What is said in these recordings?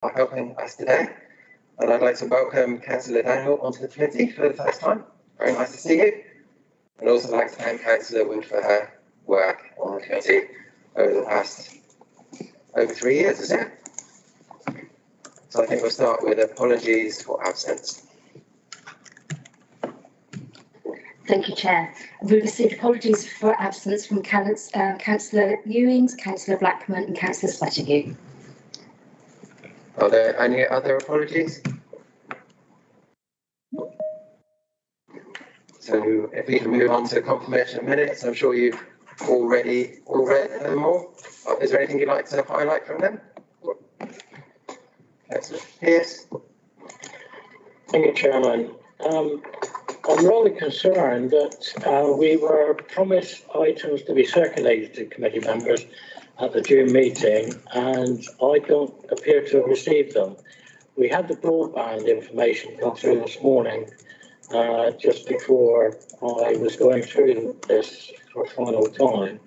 for helping us today. And I'd like to welcome Councillor Daniel onto the committee for the first time. Very nice to see you. And also like to thank Councillor Wood for her work on the committee over the past over 3 years, isn't it? So I think we'll start with apologies for absence. Thank you, Chair. We received apologies for absence from Councillor Ewings, Councillor Blackman and Councillor Slattery. Are there any other apologies? So if we can move on to confirmation of minutes, I'm sure you've already read them all. Is there anything you'd like to highlight from them? Councillor Pearce. Thank you, Chairman. I'm rather concerned that we were promised items to be circulated to committee members at the June meeting, and I don't appear to have received them. We had the broadband information come through this morning, just before I was going through this for a final time.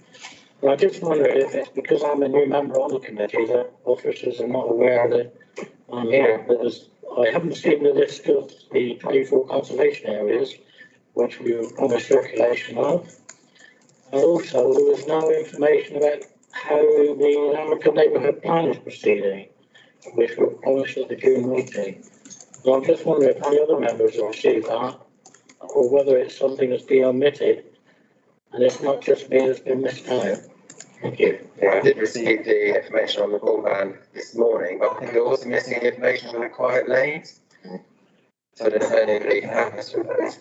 And I just wondered if it's because I'm a new member on the committee that officers are not aware that I'm here, because I haven't seen the list of the 24 conservation areas, which we were promised circulation of. And also, there was no information about how the American Neighbourhood Plan is proceeding, which we were promised at the June meeting. So I'm just wondering if any other members have received that, or whether it's something that's been omitted, and it's not just me that's been missed out. Thank you. Yeah, I did receive the information on the broadband this morning, but I think we're also missing the information on the quiet lanes. So I don't know if anybody can help us with those.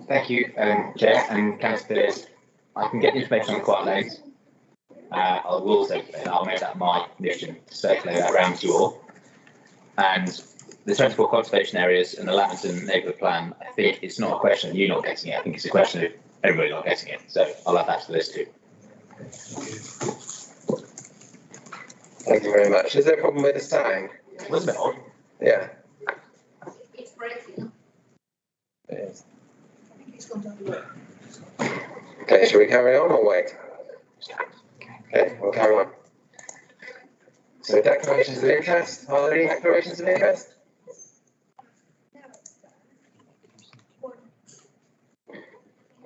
Thank you, Chair and Councillors. I can get the information on the quiet lanes. I will circulate. I'll make that my mission to circulate that around to you all. And the 24 conservation areas and the Lamington Neighbourhood Plan, I think it's not a question of you not getting it. I think it's a question of everybody not getting it. So I'll add that to the list too. Thank you very much. Is there a problem with the sound? What's a bit odd? Yeah. It's breaking. It is. Okay, shall we carry on or wait? Okay, we'll carry on. So declarations of interest. Are there any declarations of interest?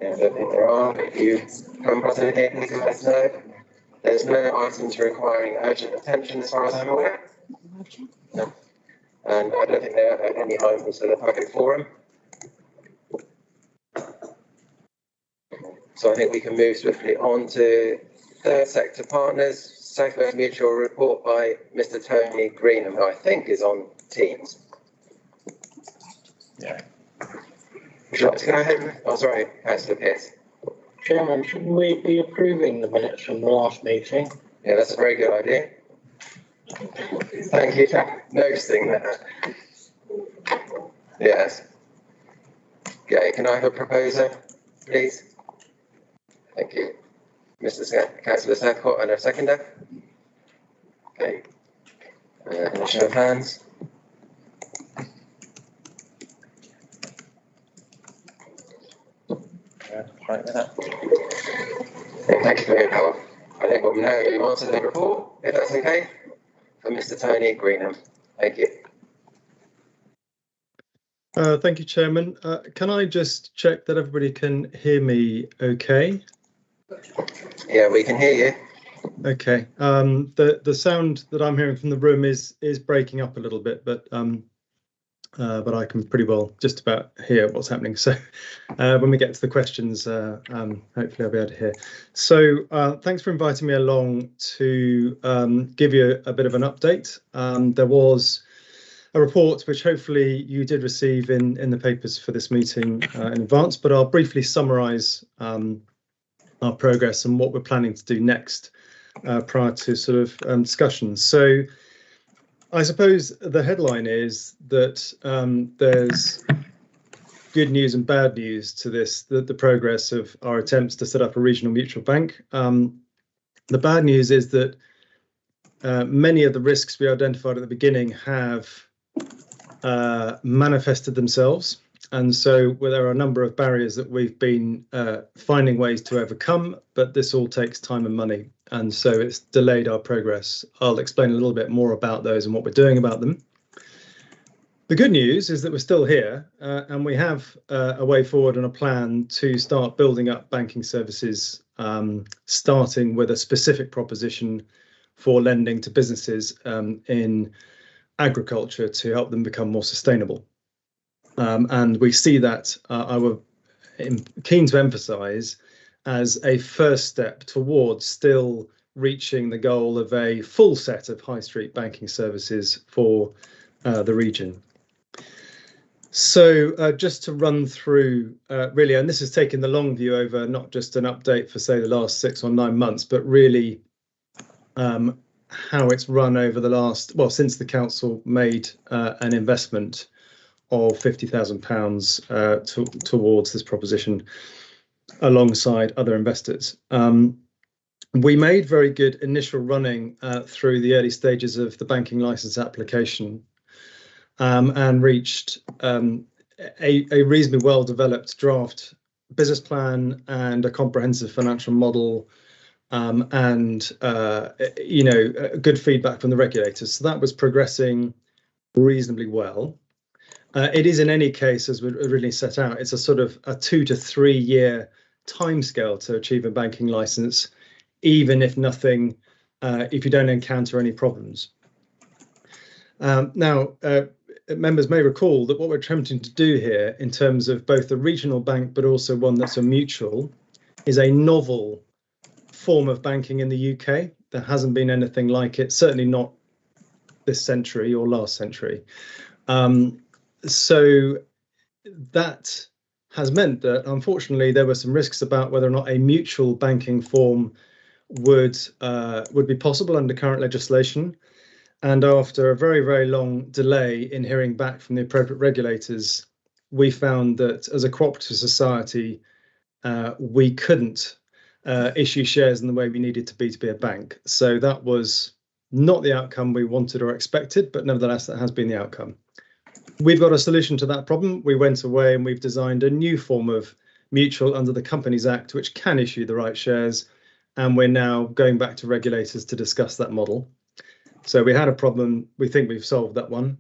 Yeah, I don't think there are. If you come across anything, please let us know. There's no items requiring urgent attention as far as I'm aware. No. And I don't think there are any items for the public forum. So I think we can move swiftly on to third sector partners, South West Mutual report by Mr. Tony Greenham, who I think is on Teams. Yeah. Would you like to go ahead? Oh, sorry, Councillor Pearce. Chairman, shouldn't we be approving the minutes from the last meeting? Yeah, that's a very good idea. Thank you for noticing that. Yes. Okay, can I have a proposer, please? Thank you. Councillor Southcott and a seconder. Okay. And a show of hands. Right with that. Okay, thank you for your help. I think we'll now move on to the report, if that's okay, for Mr. Tony Greenham. Thank you. Thank you, Chairman. Can I just check that everybody can hear me okay? Yeah, we can hear you. Okay. The sound that I'm hearing from the room is breaking up a little bit, but I can pretty well just about hear what's happening. So when we get to the questions, hopefully I'll be able to hear. So thanks for inviting me along to give you a bit of an update. There was a report which hopefully you did receive in the papers for this meeting in advance, but I'll briefly summarise our progress and what we're planning to do next prior to sort of discussions. So I suppose the headline is that there's good news and bad news to this, the progress of our attempts to set up a regional mutual bank. The bad news is that many of the risks we identified at the beginning have manifested themselves. And so there are a number of barriers that we've been finding ways to overcome, but this all takes time and money. And so it's delayed our progress. I'll explain a little bit more about those and what we're doing about them. The good news is that we're still here, and we have a way forward and a plan to start building up banking services, starting with a specific proposition for lending to businesses in agriculture to help them become more sustainable. And we see that, I was keen to emphasise, as a first step towards still reaching the goal of a full set of high street banking services for the region. So just to run through really, and this has taken the long view over not just an update for, say, the last 6 or 9 months, but really how it's run over the last, well, since the council made an investment of £50,000 towards this proposition alongside other investors. We made very good initial running through the early stages of the banking license application, and reached a reasonably well developed draft business plan and a comprehensive financial model, and good feedback from the regulators. So that was progressing reasonably well. It is, in any case, as we originally set out, it's a sort of a 2 to 3 year timescale to achieve a banking license, even if nothing, if you don't encounter any problems. Now, members may recall that what we're attempting to do here in terms of both the regional bank, but also one that's a mutual, is a novel form of banking in the UK. There hasn't been anything like it, certainly not this century or last century. So that has meant that, unfortunately, there were some risks about whether or not a mutual banking form would be possible under current legislation. And after a very, very long delay in hearing back from the appropriate regulators, we found that as a cooperative society, we couldn't issue shares in the way we needed to be a bank. So that was not the outcome we wanted or expected, but nevertheless, that has been the outcome. We've got a solution to that problem. We went away and we've designed a new form of mutual under the Companies Act, which can issue the right shares. And we're now going back to regulators to discuss that model. So we had a problem. We think we've solved that one.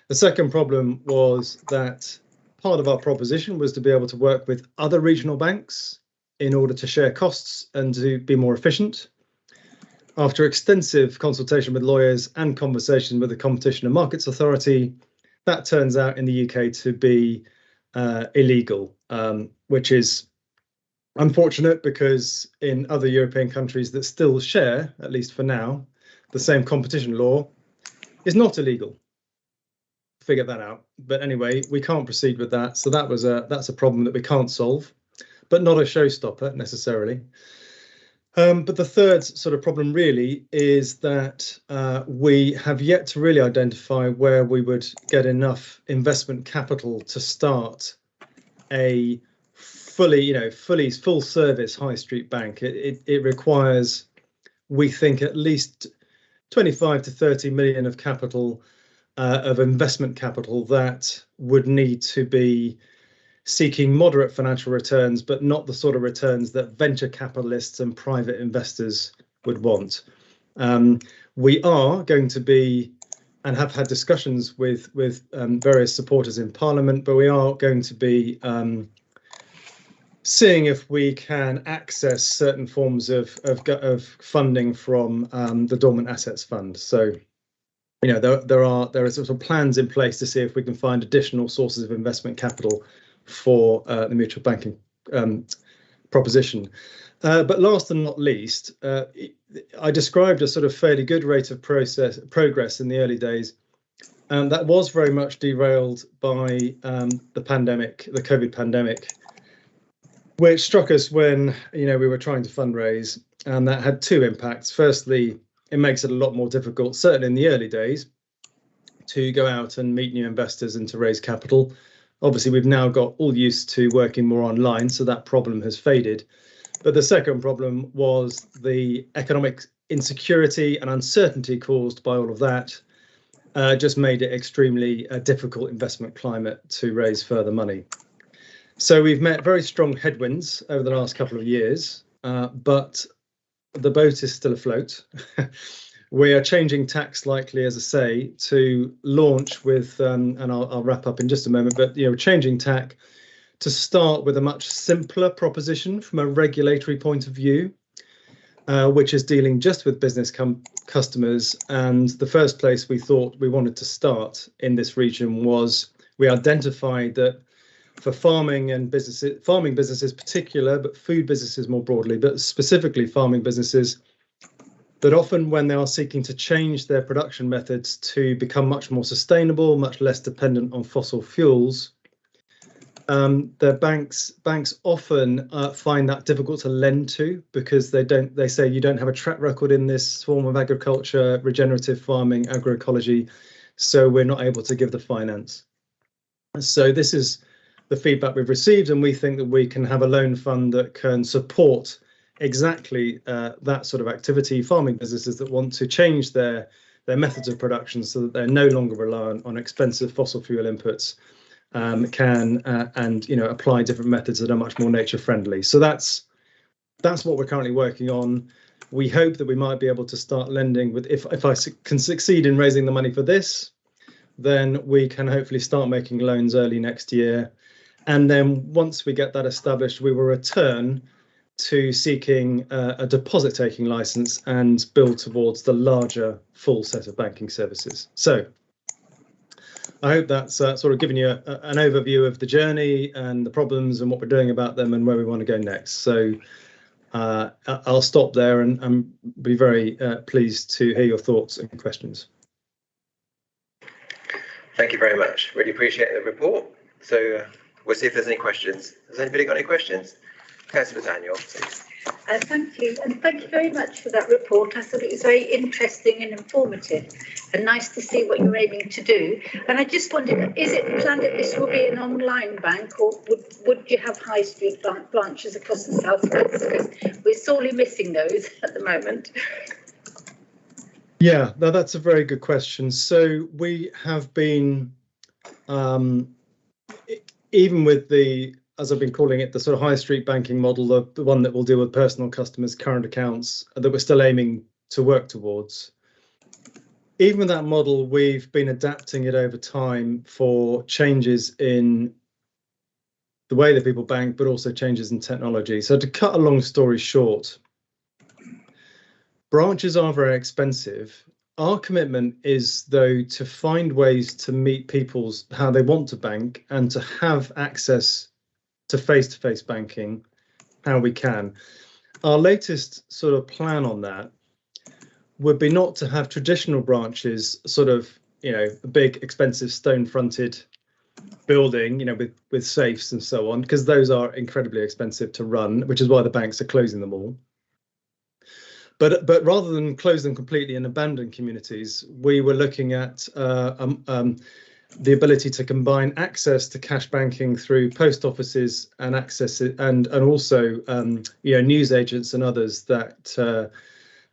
The second problem was that part of our proposition was to be able to work with other regional banks in order to share costs and to be more efficient. After extensive consultation with lawyers and conversation with the Competition and Markets Authority, that turns out in the UK to be illegal, which is unfortunate because in other European countries that still share, at least for now, the same competition law is not illegal. Figure that out. But anyway, we can't proceed with that. So that's a problem that we can't solve, but not a showstopper necessarily. But the third sort of problem really is that we have yet to really identify where we would get enough investment capital to start a full service high street bank. It requires, we think, at least 25 to 30 million of capital, of investment capital that would need to be seeking moderate financial returns, but not the sort of returns that venture capitalists and private investors would want. We are going to be, and have had discussions with various supporters in Parliament, but we are going to be seeing if we can access certain forms of funding from the Dormant Assets Fund. So, there are sort of plans in place to see if we can find additional sources of investment capital for the mutual banking proposition. But last and not least, I described a sort of fairly good rate of progress in the early days. That was very much derailed by the pandemic, the COVID pandemic, which struck us when we were trying to fundraise, and that had two impacts. Firstly, it makes it a lot more difficult, certainly in the early days, to go out and meet new investors and to raise capital. Obviously, we've now got all used to working more online, so that problem has faded. But the second problem was the economic insecurity and uncertainty caused by all of that, just made it extremely difficult investment climate to raise further money. So we've met very strong headwinds over the last couple of years, but the boat is still afloat. We are changing tack slightly, as I say, to launch with, and I'll wrap up in just a moment, but changing tack to start with a much simpler proposition from a regulatory point of view, which is dealing just with business customers. And the first place we thought we wanted to start in this region was we identified that for farming businesses particular, but food businesses more broadly, but specifically farming businesses, that often when they are seeking to change their production methods to become much more sustainable, much less dependent on fossil fuels, their banks often find that difficult to lend to, because they say you don't have a track record in this form of agriculture, regenerative farming, agroecology, so we're not able to give the finance. So this is the feedback we've received, and we think that we can have a loan fund that can support exactly that sort of activity. Farming businesses that want to change their methods of production so that they're no longer reliant on expensive fossil fuel inputs, can apply different methods that are much more nature friendly. So that's what we're currently working on. We hope that we might be able to start lending with, if I can succeed in raising the money for this, then we can hopefully start making loans early next year. And then once we get that established, we will return to seeking a deposit-taking license and build towards the larger full set of banking services. So I hope that's sort of given you an overview of the journey and the problems and what we're doing about them and where we want to go next. So I'll stop there and be very pleased to hear your thoughts and questions. Thank you very much. Really appreciate the report. So we'll see if there's any questions. Has anybody got any questions? Councillor Daniel, please. Thank you, and thank you very much for that report. I thought it was very interesting and informative, and nice to see what you're aiming to do. And I just wondered, is it planned that this will be an online bank, or would you have high street branches across the southwest? Because we're sorely missing those at the moment. Yeah, no, that's a very good question. So we have been, even with the, as I've been calling it, the sort of high street banking model, the one that will deal with personal customers' current accounts, that we're still aiming to work towards. Even with that model, we've been adapting it over time for changes in the way that people bank, but also changes in technology. So to cut a long story short, branches are very expensive. Our commitment is, though, to find ways to meet people's how they want to bank and to have access to face-to-face banking how we can. Our latest sort of plan on that would be not to have traditional branches, sort of, a big expensive stone-fronted building, with safes and so on, because those are incredibly expensive to run, which is why the banks are closing them all. But rather than close them completely and abandon communities, we were looking at the ability to combine access to cash banking through post offices and access and also news agents and others. That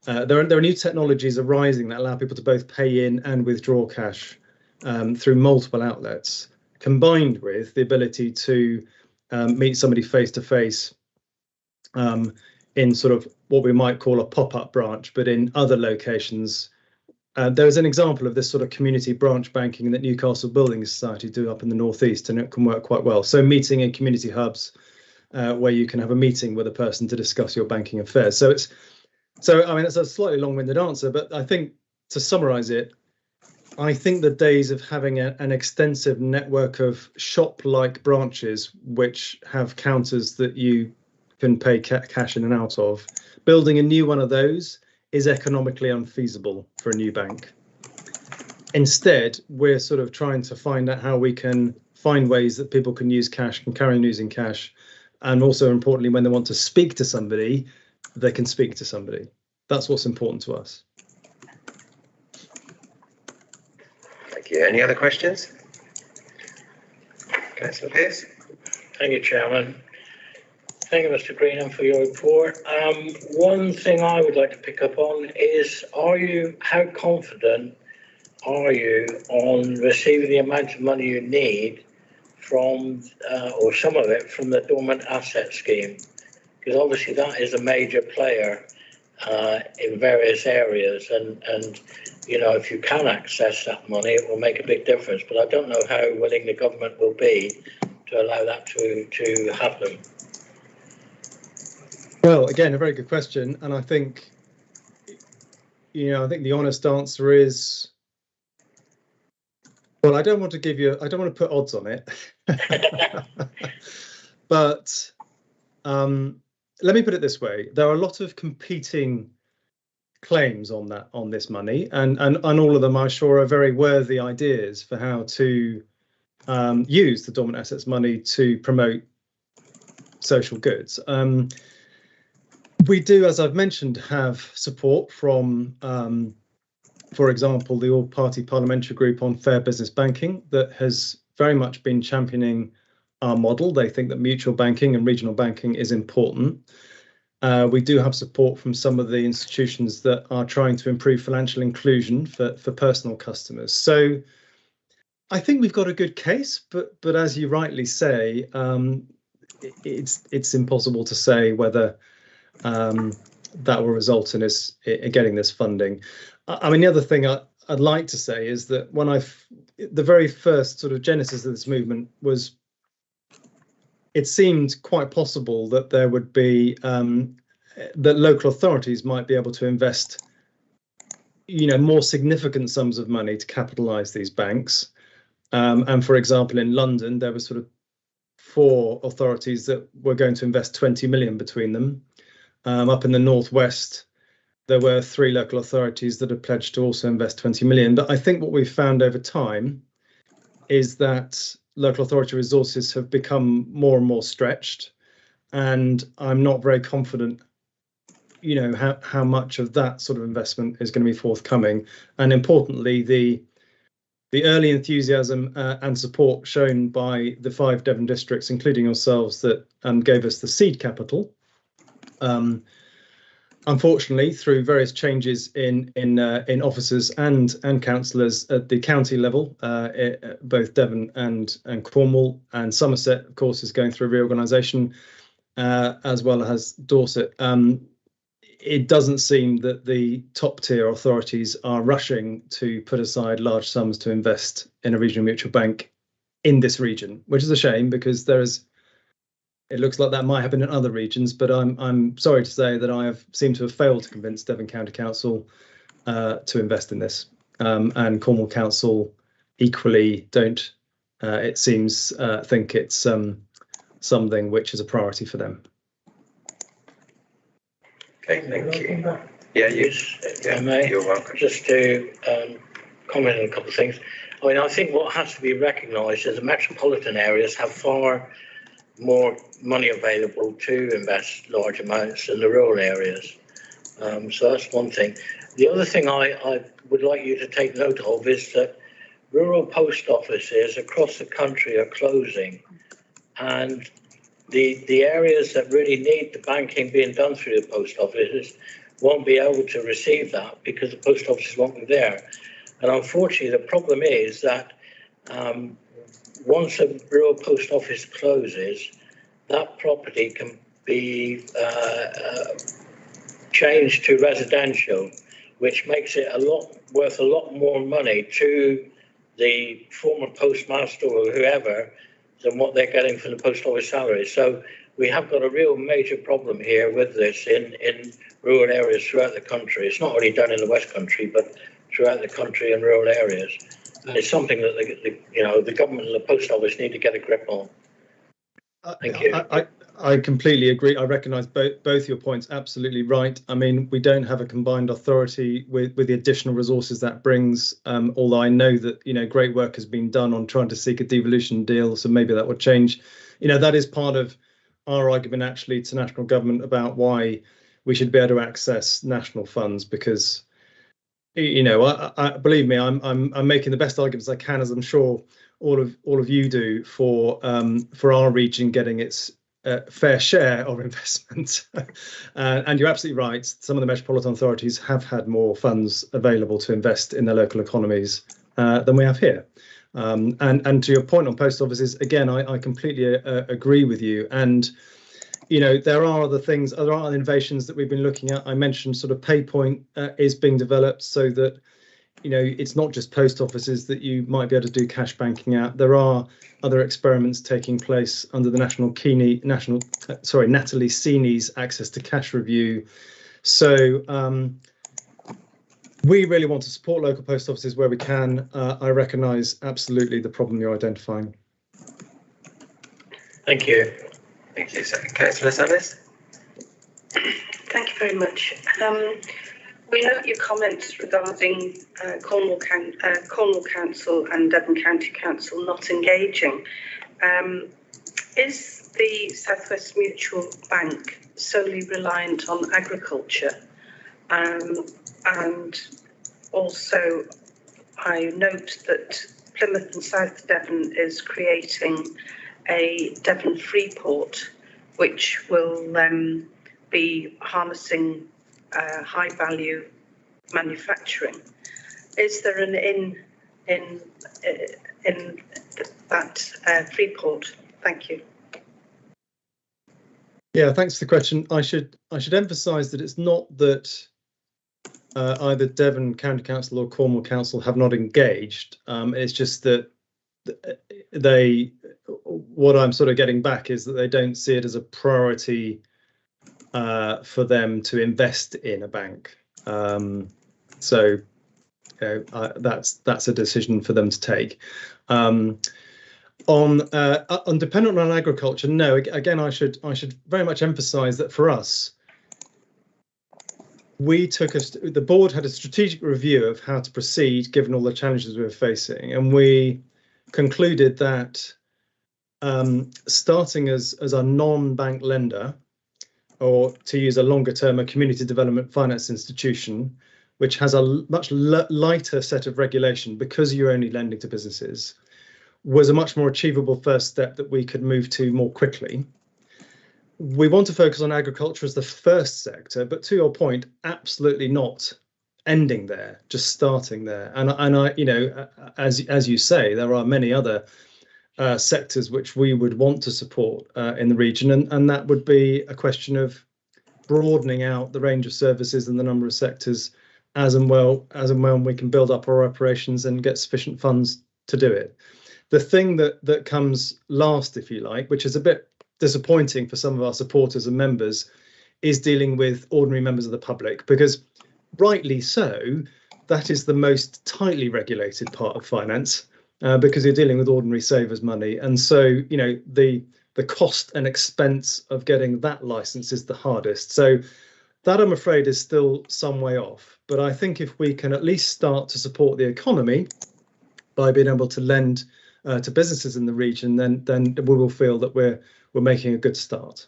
there are new technologies arising that allow people to both pay in and withdraw cash through multiple outlets, combined with the ability to meet somebody face to face in sort of what we might call a pop-up branch, but in other locations. There's an example of this sort of community branch banking that Newcastle Building Society do up in the northeast, and it can work quite well. So meeting in community hubs where you can have a meeting with a person to discuss your banking affairs. So it's a slightly long-winded answer, but I think to summarize it, I think the days of having an extensive network of shop-like branches which have counters that you can pay cash in and out of, building a new one of those is economically unfeasible for a new bank. Instead, we're sort of trying to find out how we can find ways that people can use cash, can carry on using cash, and also importantly, when they want to speak to somebody, they can speak to somebody. That's what's important to us. Thank you. Any other questions? Councillor Pearce. Thank you, Chairman. Thank you, Mr. Greenham, for your report. One thing I would like to pick up on is, how confident are you on receiving the amount of money you need from, or some of it, from the dormant asset scheme? Because obviously that is a major player in various areas, and you know, if you can access that money, it will make a big difference. But I don't know how willing the government will be to allow that to happen. Well, again, a very good question, and I think, you know, I think the honest answer is, well, I don't want to put odds on it, but let me put it this way: there are a lot of competing claims on this money, and all of them, I'm sure, are very worthy ideas for how to use the dormant assets money to promote social goods. We do, as I've mentioned, have support from, for example, the all-party parliamentary group on fair business banking that has very much been championing our model. They think that mutual banking and regional banking is important. We do have support from some of the institutions that are trying to improve financial inclusion for personal customers. So I think we've got a good case, but as you rightly say, it's impossible to say whether that will result in us getting this funding. I mean, the other thing I'd like to say is that when the very first sort of genesis of this movement was, it seemed quite possible that there would be that local authorities might be able to invest, you know, more significant sums of money to capitalise these banks. And for example, in London, there were sort of 4 authorities that were going to invest 20 million between them. Up in the northwest, there were 3 local authorities that had pledged to also invest 20 million. But I think what we've found over time is that local authority resources have become more and more stretched, and I'm not very confident, you know, how much of that sort of investment is going to be forthcoming. And importantly, the early enthusiasm and support shown by the 5 Devon districts, including yourselves, that gave us the seed capital. Unfortunately, through various changes in officers and councillors at the county level, both Devon and Cornwall, and Somerset, of course, is going through a reorganisation, as well as Dorset. It doesn't seem that the top tier authorities are rushing to put aside large sums to invest in a regional mutual bank in this region, which is a shame, because it looks like that might happen in other regions, but I'm sorry to say that I seem to have failed to convince Devon County Council to invest in this, and Cornwall Council equally don't, it seems, think it's something which is a priority for them. Okay, thank you. Yeah, you're welcome. Just to comment on a couple of things. I mean, I think what has to be recognised is the metropolitan areas have far more money available to invest large amounts in the rural areas. So that's one thing. The other thing I would like you to take note of is that rural post offices across the country are closing, and the areas that really need the banking being done through the post offices won't be able to receive that because the post offices won't be there. And unfortunately, the problem is that once a rural post office closes, that property can be changed to residential, which makes it worth a lot more money to the former postmaster or whoever than what they're getting from the post office salary. So we have got a real major problem here with this in rural areas throughout the country. It's not only done in the West Country, but throughout the country and rural areas. And it's something that the government and the post office need to get a grip on. Thank you. I completely agree. I recognise both your points. Absolutely right. I mean, we don't have a combined authority with the additional resources that brings. Although I know that great work has been done on trying to seek a devolution deal, so maybe that would change. That is part of our argument actually to national government about why we should be able to access national funds, because I believe me, I'm making the best arguments I can, as I'm sure all of you do, for our region getting its fair share of investment. And you're absolutely right. Some of the metropolitan authorities have had more funds available to invest in their local economies than we have here. And to your point on post offices, again, I completely agree with you. And there are other things, there are other innovations that we've been looking at. I mentioned sort of PayPoint is being developed so that it's not just post offices that you might be able to do cash banking at. There are other experiments taking place under the Natalie Seeney's Access to Cash review. So we really want to support local post offices where we can. I recognise absolutely the problem you're identifying. Thank you. Thank you. So, Councillor Sanders. Thank you very much. We note your comments regarding Cornwall Council and Devon County Council not engaging. Is the South West Mutual Bank solely reliant on agriculture? And also, I note that Plymouth and South Devon is creating a Devon Freeport, which will be harnessing high value manufacturing. Is there an in that Freeport? Thank you. Yeah, thanks for the question. I should emphasise that it's not that either Devon County Council or Cornwall Council have not engaged. It's just that what I'm sort of getting back is that they don't see it as a priority for them to invest in a bank. So that's a decision for them to take. On dependent on agriculture, no. Again, I should very much emphasise that for us, the board had a strategic review of how to proceed given all the challenges we were facing, and we concluded that starting as a non-bank lender, or to use a longer term, a community development finance institution, which has a much lighter set of regulation because you're only lending to businesses, was a much more achievable first step that we could move to more quickly. We want to focus on agriculture as the first sector, but to your point, absolutely not ending there, just starting there. And I, as you say, there are many other sectors which we would want to support in the region, and that would be a question of broadening out the range of services and the number of sectors as and when we can build up our operations and get sufficient funds to do it. The thing that comes last, if you like, which is a bit disappointing for some of our supporters and members, is dealing with ordinary members of the public, because rightly so, that is the most tightly regulated part of finance. Because you're dealing with ordinary savers' money, and so the cost and expense of getting that license is the hardest. So that, I'm afraid, is still some way off. But I think if we can at least start to support the economy by being able to lend to businesses in the region, then we will feel that we're making a good start.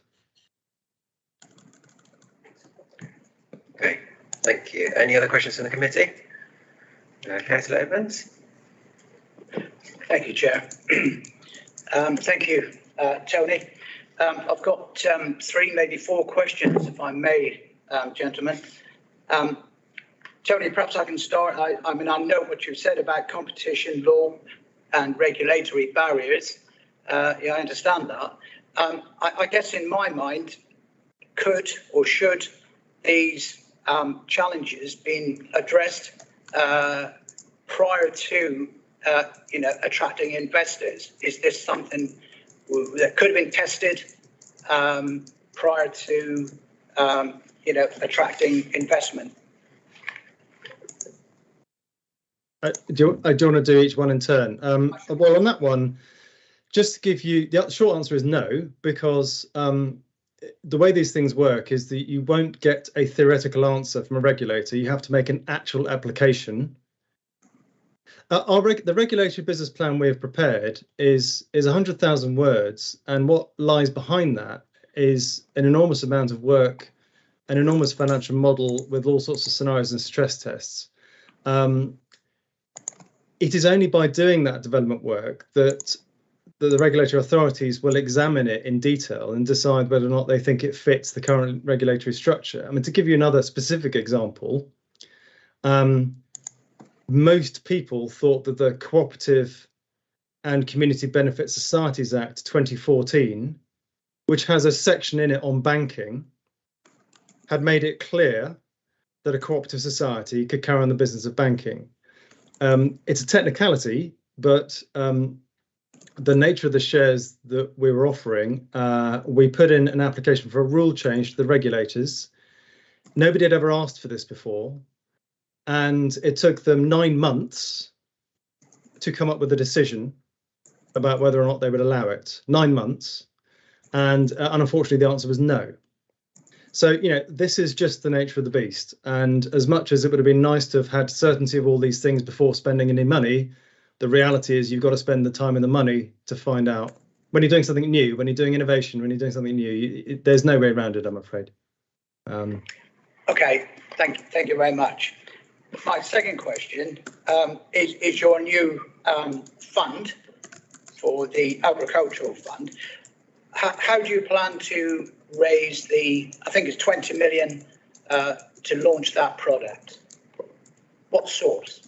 Okay, thank you. Any other questions from the committee? Councillor Evans. Thank you, Chair. Thank you, Tony. I've got 3, maybe 4 questions, if I may, gentlemen. Tony, perhaps I can start. I mean, I know what you've said about competition law and regulatory barriers. Yeah, I understand that. I guess in my mind, could or should these challenges been addressed prior to attracting investors? Is this something that could have been tested prior to attracting investment? Do you want to do each one in turn? Well, on that one, just to give you the short answer is no, because the way these things work is that you won't get a theoretical answer from a regulator. You have to make an actual application. The regulatory business plan we have prepared is 100,000 words, and what lies behind that is an enormous amount of work, an enormous financial model with all sorts of scenarios and stress tests. It is only by doing that development work that that the regulatory authorities will examine it in detail and decide whether or not they think it fits the current regulatory structure. I mean, to give you another specific example, most people thought that the Cooperative and Community Benefit Societies Act 2014, which has a section in it on banking, had made it clear that a cooperative society could carry on the business of banking. It's a technicality, but the nature of the shares that we were offering, we put in an application for a rule change to the regulators. Nobody had ever asked for this before, and it took them 9 months to come up with a decision about whether or not they would allow it. 9 months, and unfortunately the answer was no. So, you know, this is just the nature of the beast, and as much as it would have been nice to have had certainty of all these things before spending any money, the reality is you've got to spend the time and the money to find out. When you're doing something new, when you're doing innovation, when you're doing something new, there's no way around it, I'm afraid. Okay, thank you very much. My second question is your new fund for the agricultural fund. How do you plan to raise the, I think it's 20 million to launch that product? What source?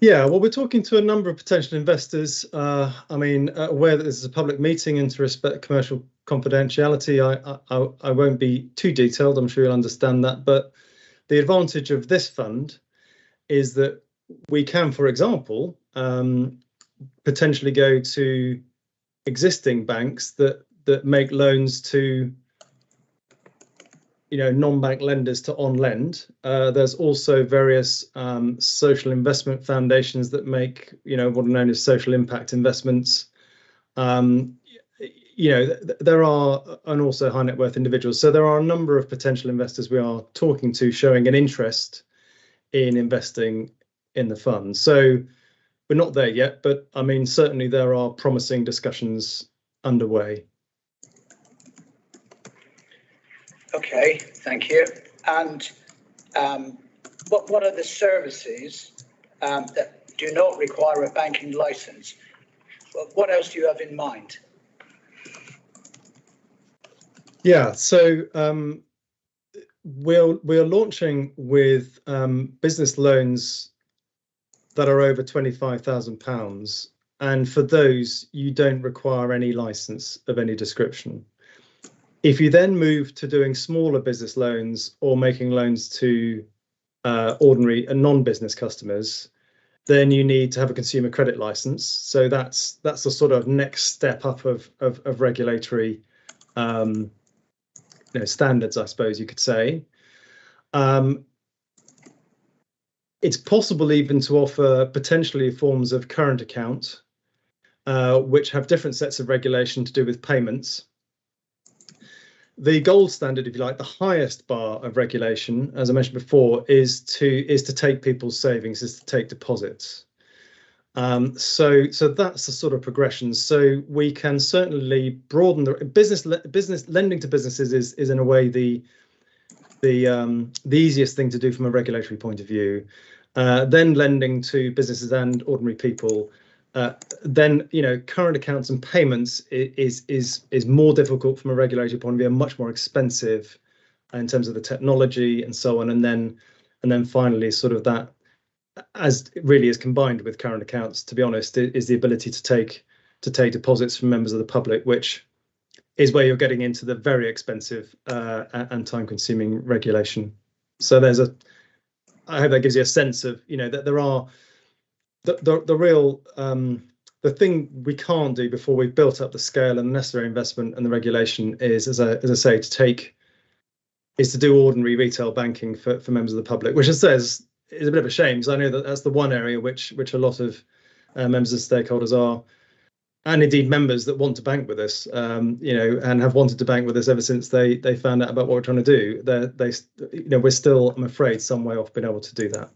Yeah, well, we're talking to a number of potential investors. I mean, aware that this is a public meeting and to respect commercial confidentiality, I won't be too detailed. I'm sure you'll understand that. But the advantage of this fund is that we can, for example, potentially go to existing banks that make loans to, you know, non-bank lenders to on-lend. There's also various social investment foundations that make, you know, what are known as social impact investments. You know, there are, and also high net worth individuals. So there are a number of potential investors we are talking to showing an interest in investing in the fund. So we're not there yet, but I mean, certainly there are promising discussions underway. Okay, thank you. And what are the services that do not require a banking license? What else do you have in mind? Yeah, so we're launching with business loans that are over £25,000, and for those you don't require any license of any description. If you then move to doing smaller business loans or making loans to ordinary and non-business customers, then you need to have a consumer credit license. So that's the sort of next step up of regulatory standards, I suppose you could say. It's possible even to offer potentially forms of current account, which have different sets of regulation to do with payments. The gold standard, if you like, the highest bar of regulation, as I mentioned before, is to take people's savings, is to take deposits. So that's the sort of progression. So we can certainly broaden the business lending to businesses is in a way the easiest thing to do from a regulatory point of view. Then lending to businesses and ordinary people. Then, you know, current accounts and payments is more difficult from a regulatory point of view, and much more expensive in terms of the technology and so on. And then finally, sort of that, as it really is combined with current accounts, to be honest, is the ability to take deposits from members of the public, which is where you're getting into the very expensive and time-consuming regulation. So I hope that gives you a sense of, you know, that there are the real the thing we can't do before we've built up the scale and the necessary investment and the regulation is, as I say, to do ordinary retail banking for members of the public, which, as I say, is a bit of a shame, because I know that that's the one area which a lot of members and stakeholders are, and indeed members that want to bank with us, you know, and have wanted to bank with us ever since they found out about what we're trying to do. You know, we're still, I'm afraid, some way off being able to do that.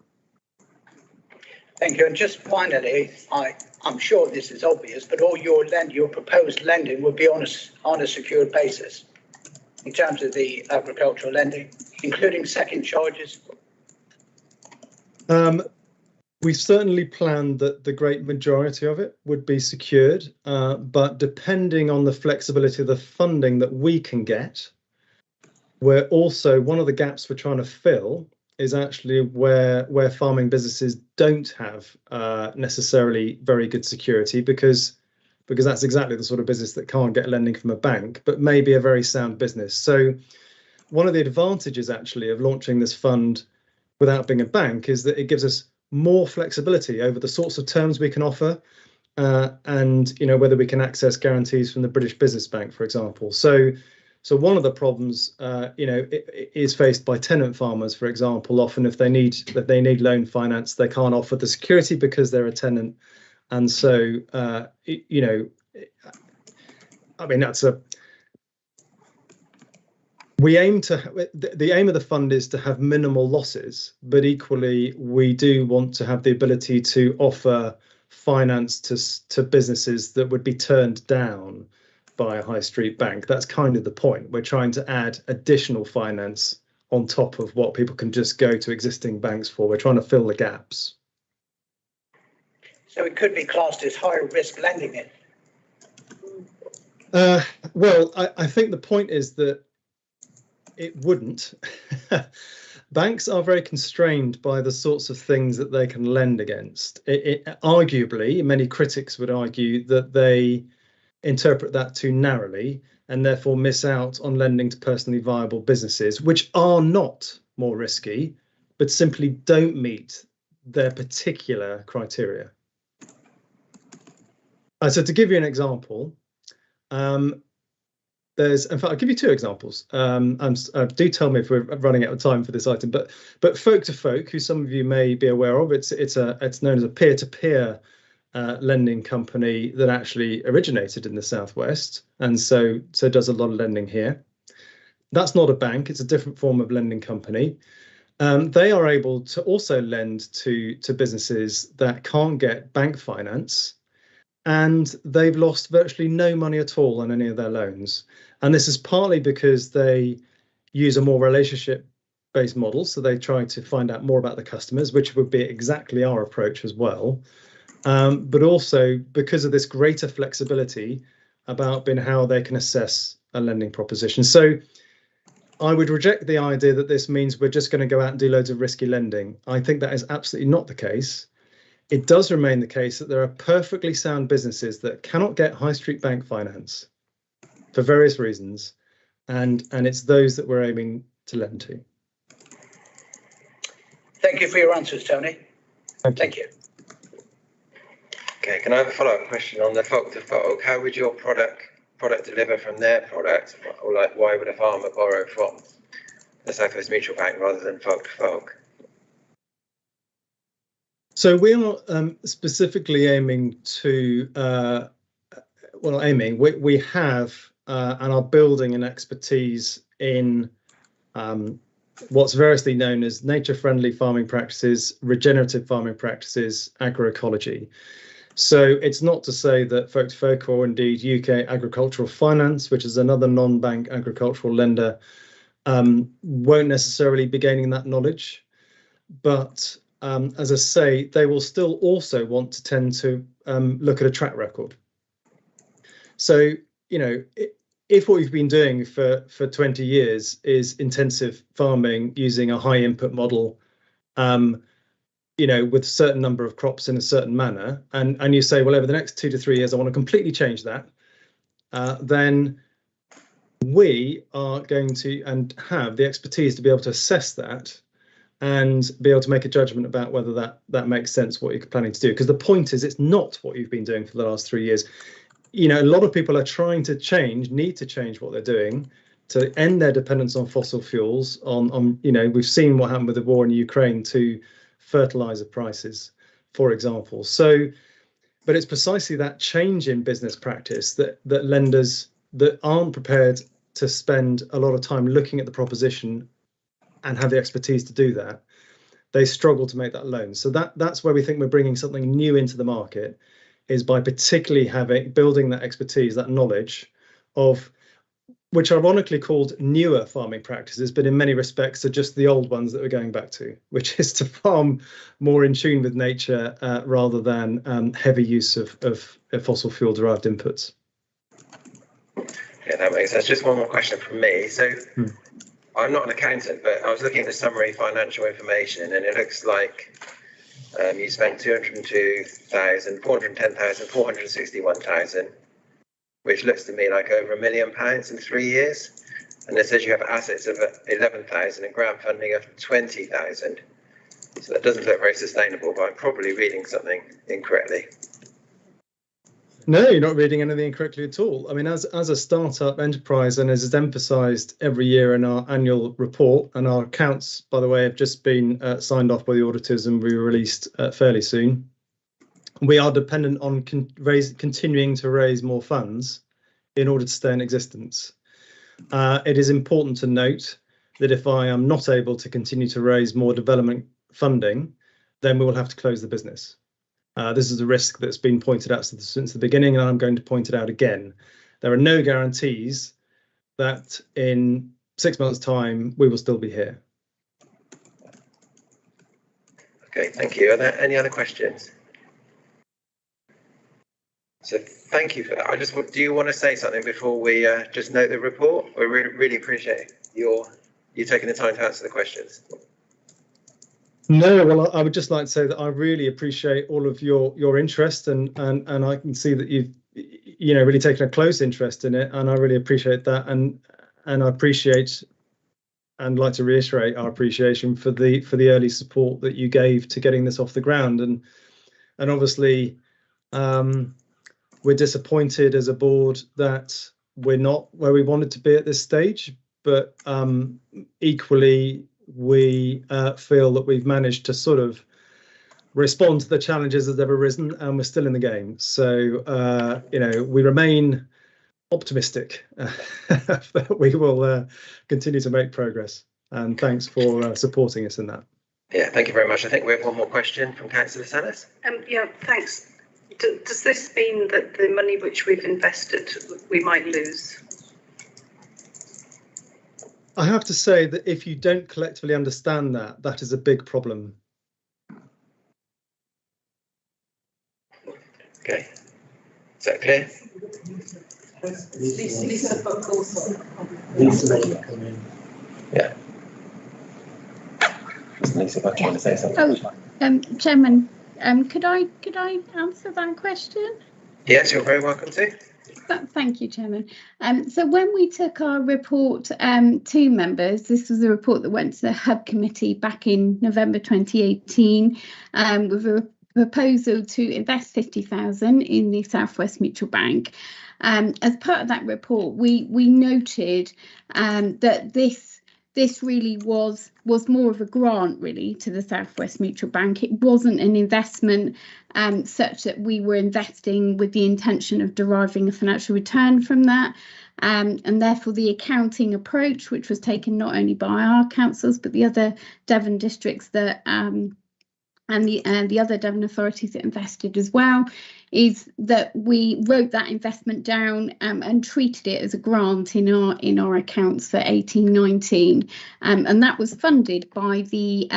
Thank you. And just finally, I'm sure this is obvious, but all your proposed lending will be on a secured basis in terms of the agricultural lending, including second charges. We've certainly planned that the great majority of it would be secured, but depending on the flexibility of the funding that we can get, we're also, one of the gaps we're trying to fill is actually where farming businesses don't have necessarily very good security, because that's exactly the sort of business that can't get lending from a bank, but maybe a very sound business. So one of the advantages actually of launching this fund without being a bank is that it gives us more flexibility over the sorts of terms we can offer, and whether we can access guarantees from the British Business Bank, for example. So one of the problems is faced by tenant farmers, for example. Often if they need loan finance, they can't offer the security because they're a tenant, and so we aim to, the aim of the fund is to have minimal losses, but equally we do want to have the ability to offer finance to businesses that would be turned down by a high street bank. That's kind of the point. We're trying to add additional finance on top of what people can just go to existing banks for. We're trying to fill the gaps. So it could be classed as higher risk lending it. Well, I think the point is that it wouldn't. Banks are very constrained by the sorts of things that they can lend against. Arguably, many critics would argue that they interpret that too narrowly and therefore miss out on lending to personally viable businesses, which are not more risky, but simply don't meet their particular criteria. So to give you an example, in fact, I'll give you two examples. Do tell me if we're running out of time for this item, but Folk to Folk, who some of you may be aware of, it's known as a peer-to-peer lending company that actually originated in the Southwest, and so does a lot of lending here. That's not a bank; it's a different form of lending company. They are able to also lend to businesses that can't get bank finance, and they've lost virtually no money at all on any of their loans. And this is partly because they use a more relationship-based model, so they try to find out more about the customers, which would be exactly our approach as well. But also because of this greater flexibility about how they can assess a lending proposition. So I would reject the idea that this means we're just going to go out and do loads of risky lending. I think that is absolutely not the case. It does remain the case that there are perfectly sound businesses that cannot get high street bank finance for various reasons, and it's those that we're aiming to lend to. Thank you for your answers, Tony. Thank you. Okay, can I have a follow-up question on the Folk to Folk? How would your product deliver from their product, or why would a farmer borrow from the Southwest Mutual Bank rather than Folk to Folk? So we are specifically aiming to, we have and are building an expertise in what's variously known as nature-friendly farming practices, regenerative farming practices, agroecology. So it's not to say that Folk to Folk, or indeed UK Agricultural Finance, which is another non-bank agricultural lender, won't necessarily be gaining that knowledge. But as I say, they will still also want to tend to look at a track record. So, if what we've been doing for 20 years is intensive farming using a high input model, with a certain number of crops in a certain manner, and you say, well, over the next 2 to 3 years, I want to completely change that, then we are going to and have the expertise to be able to assess that and be able to make a judgment about whether that makes sense, what you're planning to do. Because the point is, it's not what you've been doing for the last 3 years. A lot of people are trying to need to change what they're doing to end their dependence on fossil fuels. We've seen what happened with the war in Ukraine to fertilizer prices, for example. But it's precisely that change in business practice that lenders that aren't prepared to spend a lot of time looking at the proposition and have the expertise to do that, they struggle to make that loan. So that's where we think we're bringing something new into the market, is by particularly building that expertise, that knowledge of which are ironically called newer farming practices, but in many respects are just the old ones that we're going back to, which is to farm more in tune with nature rather than heavy use of fossil fuel derived inputs. Yeah, that makes sense. Just one more question from me. So I'm not an accountant, but I was looking at the summary financial information, and it looks like you spent 202,000, 410,000, 461,000, which looks to me like over £1 million in 3 years. And it says you have assets of 11,000 and grant funding of 20,000. So that doesn't look very sustainable, but I'm probably reading something incorrectly. No, you're not reading anything incorrectly at all. I mean, as a startup enterprise, and as is emphasised every year in our annual report, and our accounts, by the way, have just been signed off by the auditors and will be released fairly soon. We are dependent on continuing to raise more funds in order to stay in existence. It is important to note that if I am not able to continue to raise more development funding, then we will have to close the business. This is a risk that's been pointed out since the beginning, and I'm going to point it out again. There are no guarantees that in 6 months' time we will still be here. Okay, thank you. Are there any other questions? So thank you for that. Do you want to say something before we just note the report? We really appreciate you taking the time to answer the questions. No, well, I would just like to say that I really appreciate all of your interest, and I can see that you've really taken a close interest in it, and I really appreciate that, and I appreciate and like to reiterate our appreciation for the early support that you gave to getting this off the ground, and obviously we're disappointed as a board that we're not where we wanted to be at this stage, but equally we feel that we've managed to sort of respond to the challenges that have arisen, and we're still in the game. So we remain optimistic that we will continue to make progress, and thanks for supporting us in that. Yeah, thank you very much. I think we have one more question from Councillor Salas. Yeah, thanks. Does this mean that the money which we've invested we might lose? I have to say that if you don't collectively understand that, that is a big problem. Okay, is that clear? Yeah. Lisa, if I want to say something. Chairman, could I answer that question? Yes, you're very welcome to. Thank you, Chairman. So when we took our report to members, this was a report that went to the Hub Committee back in November 2018 with a proposal to invest 50,000 in the South West Mutual Bank. As part of that report, we noted that this really was more of a grant really to the South West Mutual Bank. It wasn't an investment such that we were investing with the intention of deriving a financial return from that. And therefore the accounting approach, which was taken not only by our councils, but the other Devon districts that and the other Devon authorities that invested as well, is that we wrote that investment down and treated it as a grant in our accounts for 18-19, and that was funded by the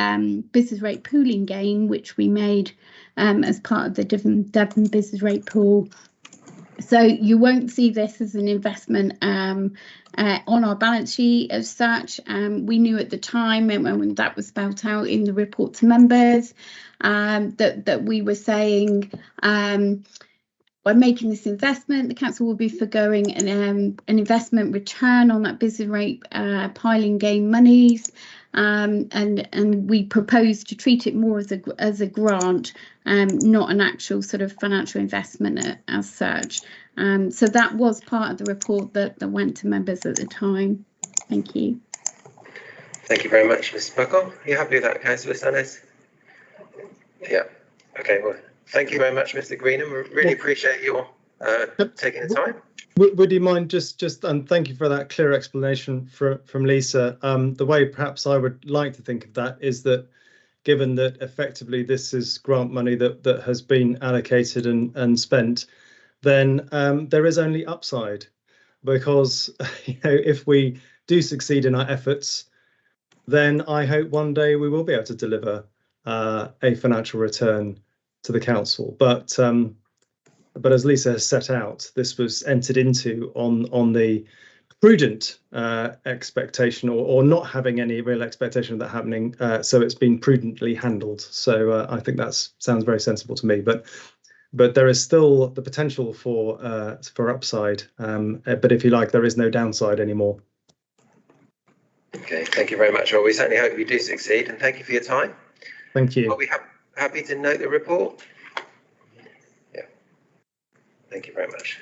business rate pooling gain which we made as part of the Devon business rate pool. So you won't see this as an investment on our balance sheet as such. We knew at the time, and when that was spelled out in the report to members, that we were saying by making this investment, the council will be forgoing an investment return on that business rate piling gain monies. And we propose to treat it more as a grant, not an actual sort of financial investment as such. So that was part of the report that went to members at the time. Thank you. Thank you very much, Ms. Buckle. Are you happy with that, Councillor Salas? Yeah. Okay. Well, thank you very much, Mr. Greenham. We really appreciate your taking the time. Would you mind just and thank you for that clear explanation from Lisa. The way perhaps I would like to think of that is that given that effectively this is grant money that has been allocated and spent, then there is only upside. because if we do succeed in our efforts, then I hope one day we will be able to deliver a financial return to the council. But as Lisa has set out, this was entered into on the prudent expectation, or not having any real expectation of that happening. So it's been prudently handled. So I think that sounds very sensible to me. But there is still the potential for upside. But if you like, there is no downside anymore. Okay, thank you very much. Well, we certainly hope you do succeed, and thank you for your time. Thank you. Are we happy to note the report? Yeah. Thank you very much.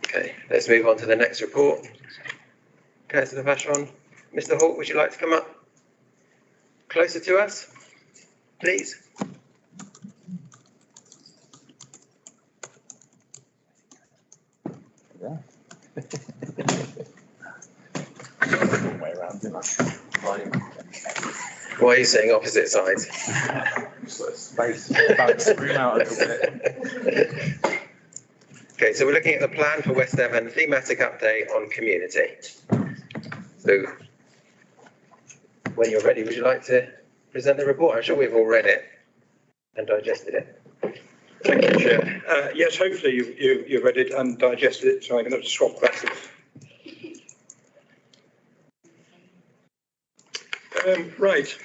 Okay, let's move on to the next report. Councillor Vashon. Mr. Hawke, would you like to come up closer to us, please? Yeah. Way around, didn't Why are you saying opposite sides? Space, about to scream out a little bit. Okay, so we're looking at the plan for West Devon, thematic update on community. So when you're ready, would you like to present the report? I'm sure we've all read it and digested it. Thank you, Chair. Yes, hopefully you've read it and digested it, so I'm going to have to swap glasses. Right.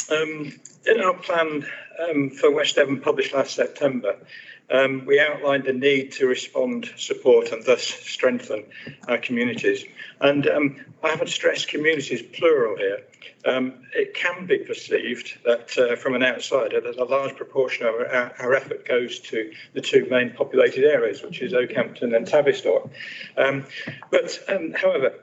In our plan for West Devon, published last September, we outlined the need to respond, support and thus strengthen our communities. And I haven't stressed communities plural here. It can be perceived that from an outsider that a large proportion of our effort goes to the two main populated areas, which is Oakhampton and Tavistock. However,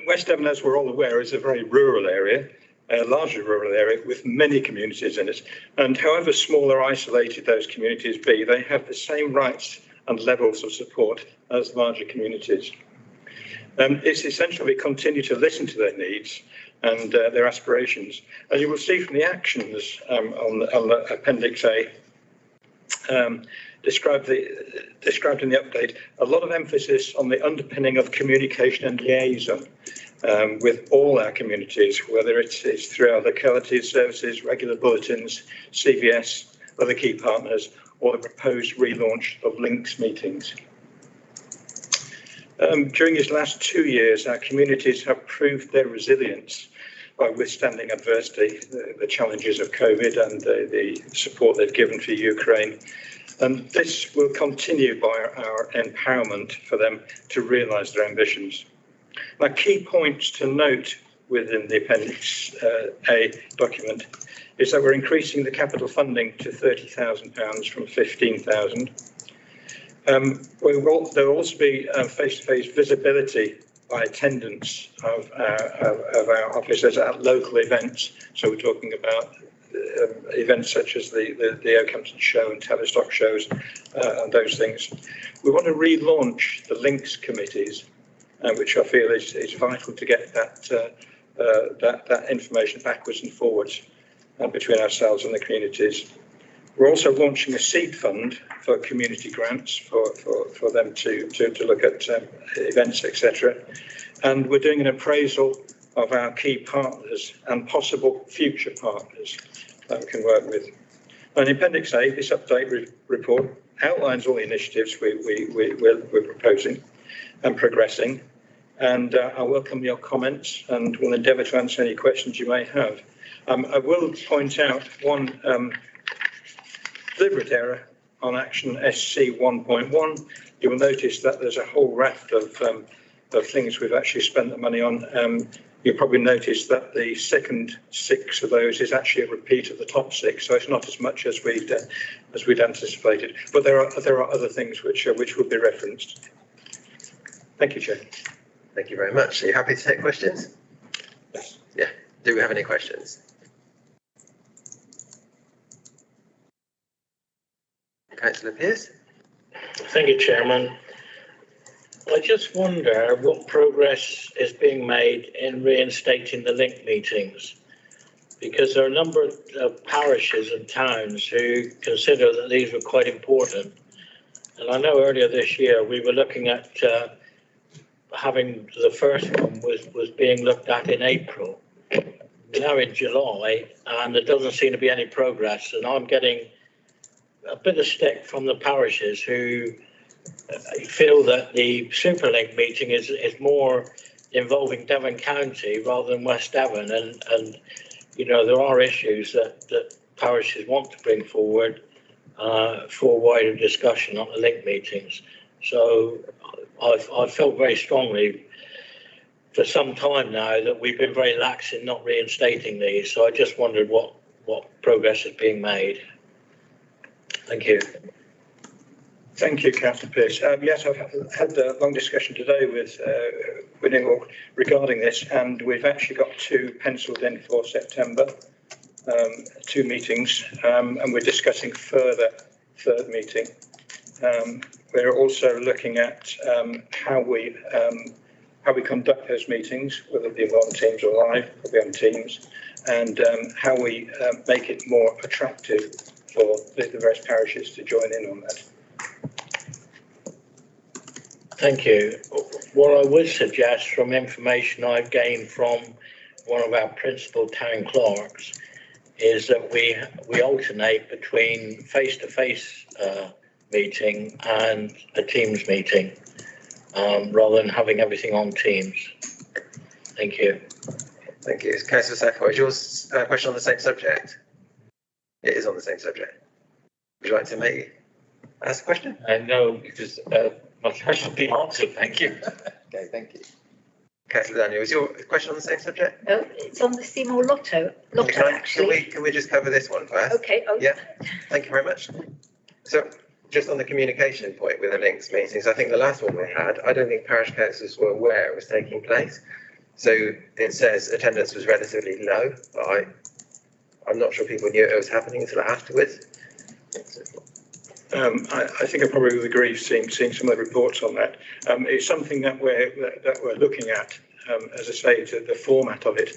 West Devon, as we're all aware, is a very rural area, a largely rural area with many communities in it. And however small or isolated those communities be, they have the same rights and levels of support as larger communities. It's essential we continue to listen to their needs and their aspirations. As you will see from the actions on the Appendix A, described in the update, a lot of emphasis on the underpinning of communication and liaison with all our communities, whether it's through our localities, services, regular bulletins, CVS, other key partners, or the proposed relaunch of Links meetings. During these last 2 years, our communities have proved their resilience by withstanding adversity, the challenges of COVID and the support they've given for Ukraine. And this will continue by our empowerment for them to realise their ambitions. Now, key points to note within the Appendix A document is that we're increasing the capital funding to £30,000 from £15,000. There will also be face-to-face visibility by attendance of our officers at local events. So we're talking about events such as the Oakhampton show and Tavistock shows and those things. We want to relaunch the Links committees, which I feel is vital to get that information backwards and forwards between ourselves and the communities. We're also launching a seed fund for community grants for them to look at events, etc. And we're doing an appraisal of our key partners and possible future partners that we can work with. And in Appendix A, this update report outlines all the initiatives we're proposing and progressing. And I welcome your comments and will endeavour to answer any questions you may have. I will point out one deliberate error on action SC 1.1. You will notice that there's a whole raft of things we've actually spent the money on. You'll probably notice that the second 6 of those is actually a repeat of the top 6, so it's not as much as we'd anticipated. But there are other things which will be referenced. Thank you, Chair. Thank you very much. Are you happy to take questions? Yes. Yeah. Do we have any questions? Councillor Pearce. Thank you, Chairman. I just wonder what progress is being made in reinstating the link meetings. because there are a number of parishes and towns who consider that these were quite important. And I know earlier this year we were looking at having the first one was being looked at in April. Now in July, and there doesn't seem to be any progress. And I'm getting a bit of stick from the parishes who feel that the Superlink meeting is more involving Devon County rather than West Devon. And you know, there are issues that parishes want to bring forward for wider discussion at the link meetings. So I've felt very strongly for some time now that we've been very lax in not reinstating these. So I just wondered what progress is being made. Thank you. Thank you, Councillor Pearce. Yes, I've had a long discussion today with Neil regarding this, and we've actually got two penciled in for September, two meetings, and we're discussing third meeting. We're also looking at how we conduct those meetings, whether it be on Teams or live, probably on Teams, and how we make it more attractive for the various parishes to join in on that. Thank you. What I would suggest from information I've gained from one of our principal town clerks is that we alternate between face-to-face meeting and a Teams meeting rather than having everything on Teams. Thank you. Thank you. Councillor Sacco, is yours a question on the same subject? It is on the same subject. Would you like to ask a question? No, because my question has been answered. Thank you. Okay, thank you. Councillor Daniel, is your question on the same subject? No, it's on the Seymour Lotto actually. Can we just cover this one first? Okay. Oh. Yeah. Thank you very much. So, just on the communication point with the links meetings, I think the last one we had, I don't think parish councillors were aware it was taking place. So it says attendance was relatively low, but I'm not sure people knew it was happening until afterwards. I think I probably would agree, seeing some of the reports on that. It's something that we're looking at, as I say, to the format of it,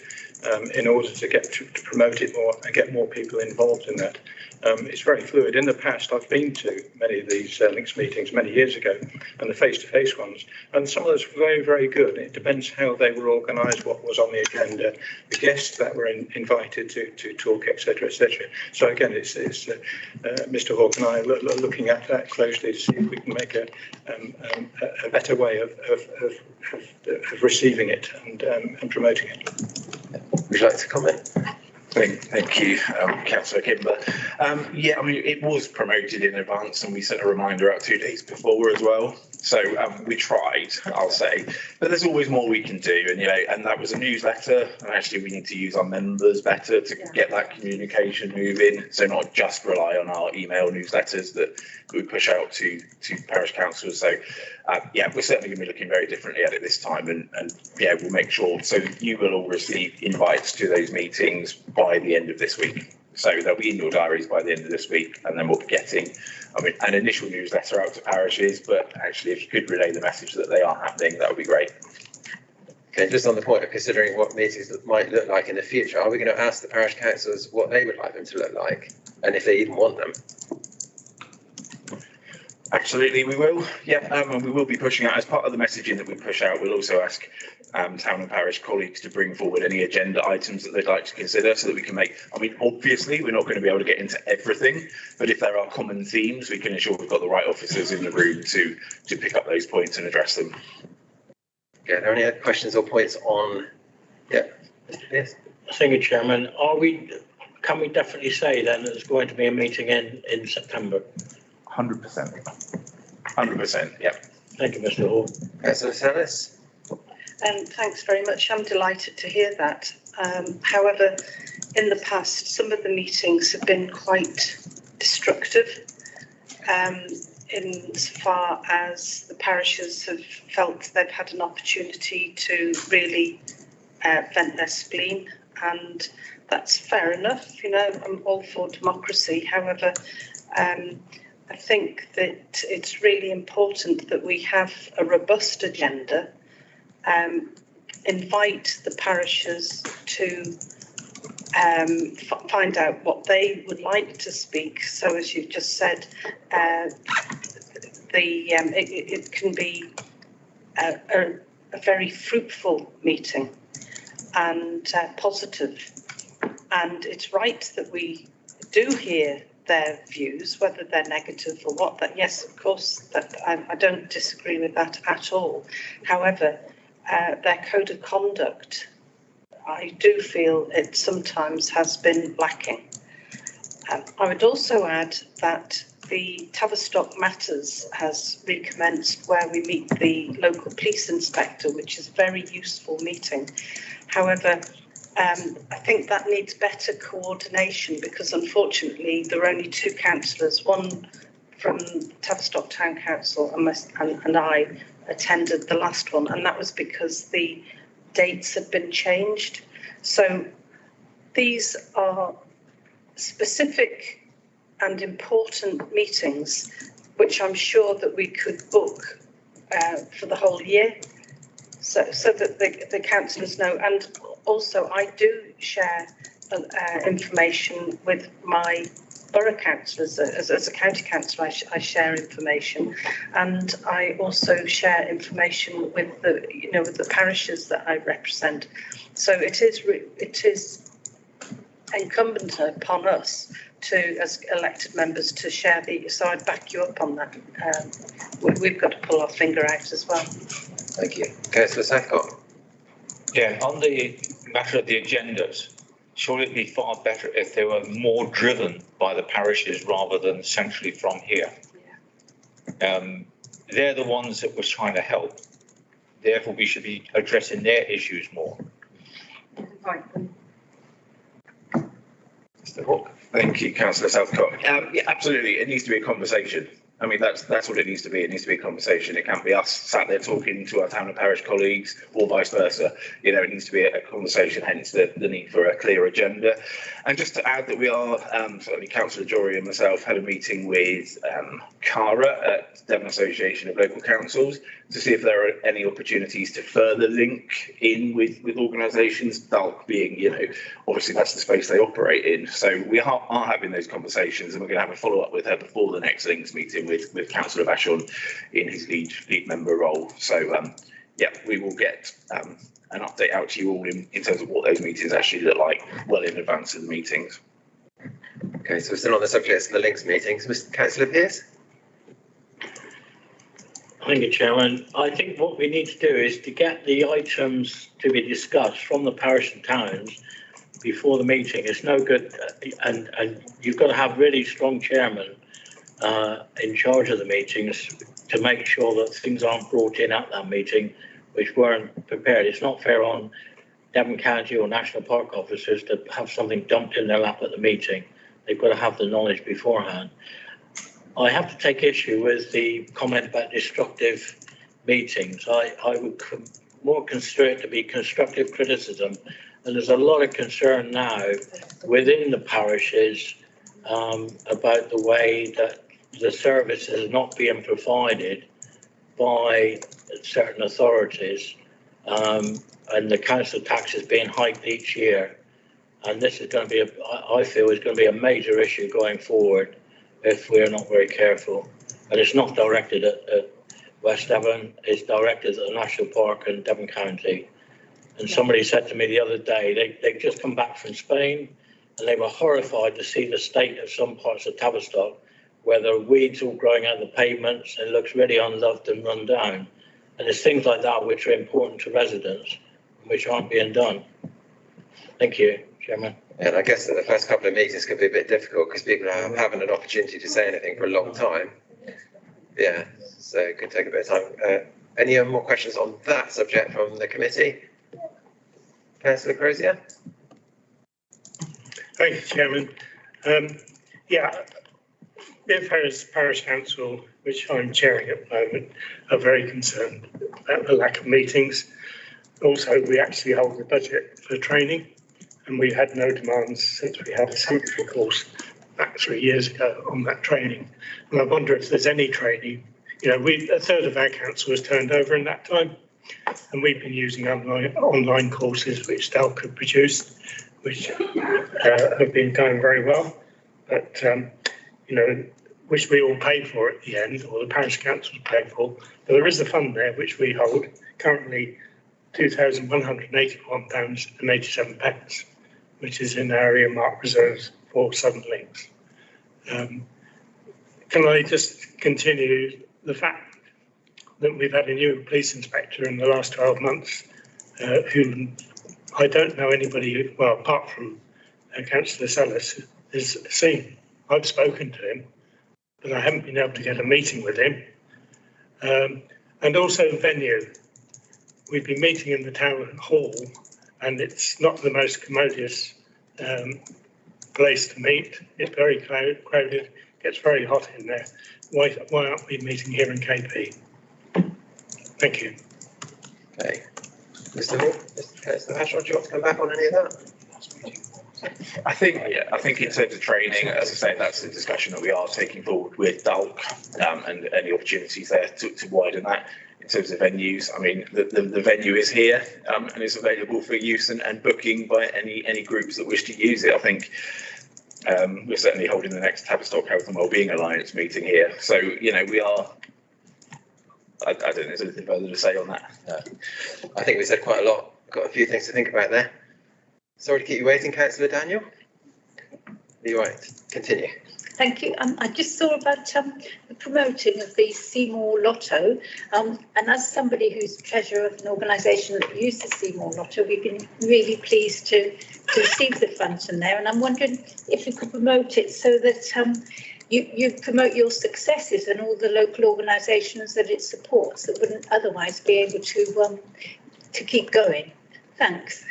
in order to promote it more and get more people involved in that. It's very fluid. In the past, I've been to many of these links meetings many years ago, and the face-to-face ones, and some of those were very, very good. It depends how they were organised, what was on the agenda, the guests that were invited to talk, etc., etc. So again, it's Mr. Hawke and I are looking at that closely to see if we can make a better way of receiving it and promoting it. Would you like to comment? Thank you, Councillor Kimber. Yeah, I mean, it was promoted in advance and we sent a reminder out 2 days before as well. So we tried, I'll say, but there's always more we can do. And, and that was a newsletter. And actually, we need to use our members better to get that communication moving. So not just rely on our email newsletters that we push out to parish councillors. So, yeah, we're certainly going to be looking very differently at it this time. And yeah, we'll make sure. So you will all receive invites to those meetings by the end of this week. So they'll be in your diaries by the end of this week, and then we'll be getting, an initial newsletter out to parishes, but actually if you could relay the message that they are happening, that would be great. Okay, just on the point of considering what meetings might look like in the future, are we going to ask the parish councillors what they would like them to look like, and if they even want them? Absolutely, we will. Yeah, and we will be pushing out, as part of the messaging that we push out, we'll also ask town and parish colleagues to bring forward any agenda items that they'd like to consider so that we can make, obviously we're not going to be able to get into everything, but if there are common themes, we can ensure we've got the right officers in the room to pick up those points and address them. Okay, are there any other questions or points on? Yeah, yes. Thank you, Chairman. Can we definitely say then that there's going to be a meeting in September? 100%. 100%, yeah. Thank you, Mr. Hall. Councillor Salis. Thanks very much. I'm delighted to hear that. However, in the past, some of the meetings have been quite destructive insofar as the parishes have felt they've had an opportunity to really vent their spleen, and that's fair enough. I'm all for democracy. However, I think that it's really important that we have a robust agenda, invite the parishes to find out what they would like to speak. So as you've just said, it can be a very fruitful meeting and positive. And it's right that we do hear their views, whether they're negative or what. That yes, of course, that I don't disagree with that at all. However, their code of conduct, I do feel it sometimes has been lacking. I would also add that the Tavistock Matters has recommenced, where we meet the local police inspector, which is a very useful meeting. However, I think that needs better coordination, because unfortunately there are only two councillors, one from Tavistock Town Council and I attended the last one, and that was because the dates had been changed. So these are specific and important meetings which I'm sure that we could book for the whole year, so that the councillors know. And also I do share information with my borough councillors. As a county councillor, I share information, and I also share information with the parishes that I represent. So it is incumbent upon us to, as elected members, to share the. So I'd back you up on that. We've got to pull our finger out as well. Thank you. Councillor Southcott. Yeah, on the matter of the agendas, surely it'd be far better if they were more driven by the parishes rather than centrally from here. They're the ones that we're trying to help. Therefore, we should be addressing their issues more. Mr. Hawke. Thank you, Councillor Southcott. Yeah, absolutely. It needs to be a conversation. I mean, that's what it needs to be. It needs to be a conversation. It can't be us sat there talking to our town and parish colleagues or vice versa. You know, it needs to be a conversation, hence the need for a clear agenda. And just to add that we are, certainly Councillor Jory and myself had a meeting with CARA at Devon Association of Local Councils to see if there are any opportunities to further link in with organisations, DALC being, you know, obviously that's the space they operate in. So we are having those conversations, and we're going to have a follow-up with her before the next links meeting with Councillor Vachon in his lead member role. So yeah, we will get an update out to you all in terms of what those meetings actually look like well in advance of the meetings. Okay, so we're still on the subject of the links meetings. Mr. Councillor Pearce. Thank you, Chairman. I think what we need to do is to get the items to be discussed from the parish and towns before the meeting. It's no good, and you've got to have really strong chairmen in charge of the meetings to make sure that things aren't brought in at that meeting which weren't prepared. It's not fair on Devon County or National Park officers to have something dumped in their lap at the meeting. They've got to have the knowledge beforehand. I have to take issue with the comment about destructive meetings. I would more consider it to be constructive criticism. And there's a lot of concern now within the parishes about the way that the service is not being provided by certain authorities, and the council tax is being hiked each year. And this is going to be, I feel, is going to be a major issue going forward if we're not very careful. And it's not directed at West Devon, it's directed at the National Park and Devon County. And somebody said to me the other day, they'd just come back from Spain and they were horrified to see the state of some parts of Tavistock where there are weeds all growing out of the pavements and it looks really unloved and run down. And there's things like that which are important to residents, which aren't being done. Thank you, Chairman. And I guess that the first couple of meetings could be a bit difficult because people haven't an opportunity to say anything for a long time. Yeah, so it could take a bit of time. Any more questions on that subject from the committee? Councillor Crozier. Thank you, Chairman. Yeah, Devon Parish Council, which I'm chairing at the moment, are very concerned about the lack of meetings. Also, we actually hold the budget for training, and we've had no demands since we had a sanctuary course back 3 years ago on that training. And I wonder if there's any training. You know, a third of our council was turned over in that time, and we've been using online courses which DALC could produce. which have been going very well, but which we all pay for at the end, or the parish councils pay for. But there is a fund there which we hold, currently £2,181.87, which is in our earmarked reserves for Southern Links. Can I just continue the fact that we've had a new police inspector in the last 12 months, who I don't know anybody, well, apart from Councillor Sellis, has seen. I've spoken to him, but I haven't been able to get a meeting with him. And also venue. We've been meeting in the town hall, and it's not the most commodious place to meet. It's very crowded, gets very hot in there. Why aren't we meeting here in KP? Thank you. Okay. Mr. Ashford, do you want to come back on any of that? I think in terms of training, as I say, that's the discussion that we are taking forward with DULC, and any opportunities there to widen that. In terms of venues, I mean, the venue is here, and is available for use and booking by any groups that wish to use it. I think we're certainly holding the next Tavistock Health and Wellbeing Alliance meeting here. So, we are, I don't think there's anything further to say on that. I think we said quite a lot. Got a few things to think about there. Sorry to keep you waiting, Councillor Daniel. Are you right? Continue. Thank you. I just saw about the promoting of the Seymour Lotto, and as somebody who's treasurer of an organisation that uses Seymour Lotto, we've been really pleased to receive the funds from there, and I'm wondering if you could promote it so that you promote your successes and all the local organisations that it supports that wouldn't otherwise be able to keep going. Thanks.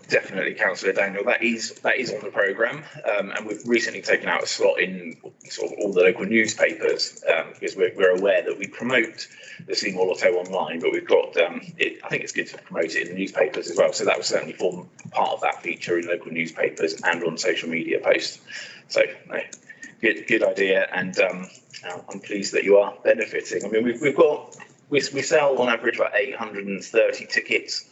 Definitely, Councillor Daniel. That is on the programme, and we've recently taken out a slot in sort of all the local newspapers, because we're aware that we promote the Seymour Lotto online, but we've got I think it's good to promote it in the newspapers as well. So that will certainly form part of that feature in local newspapers and on social media posts. So good idea, and I'm pleased that you are benefiting. I mean, we sell on average about 830 tickets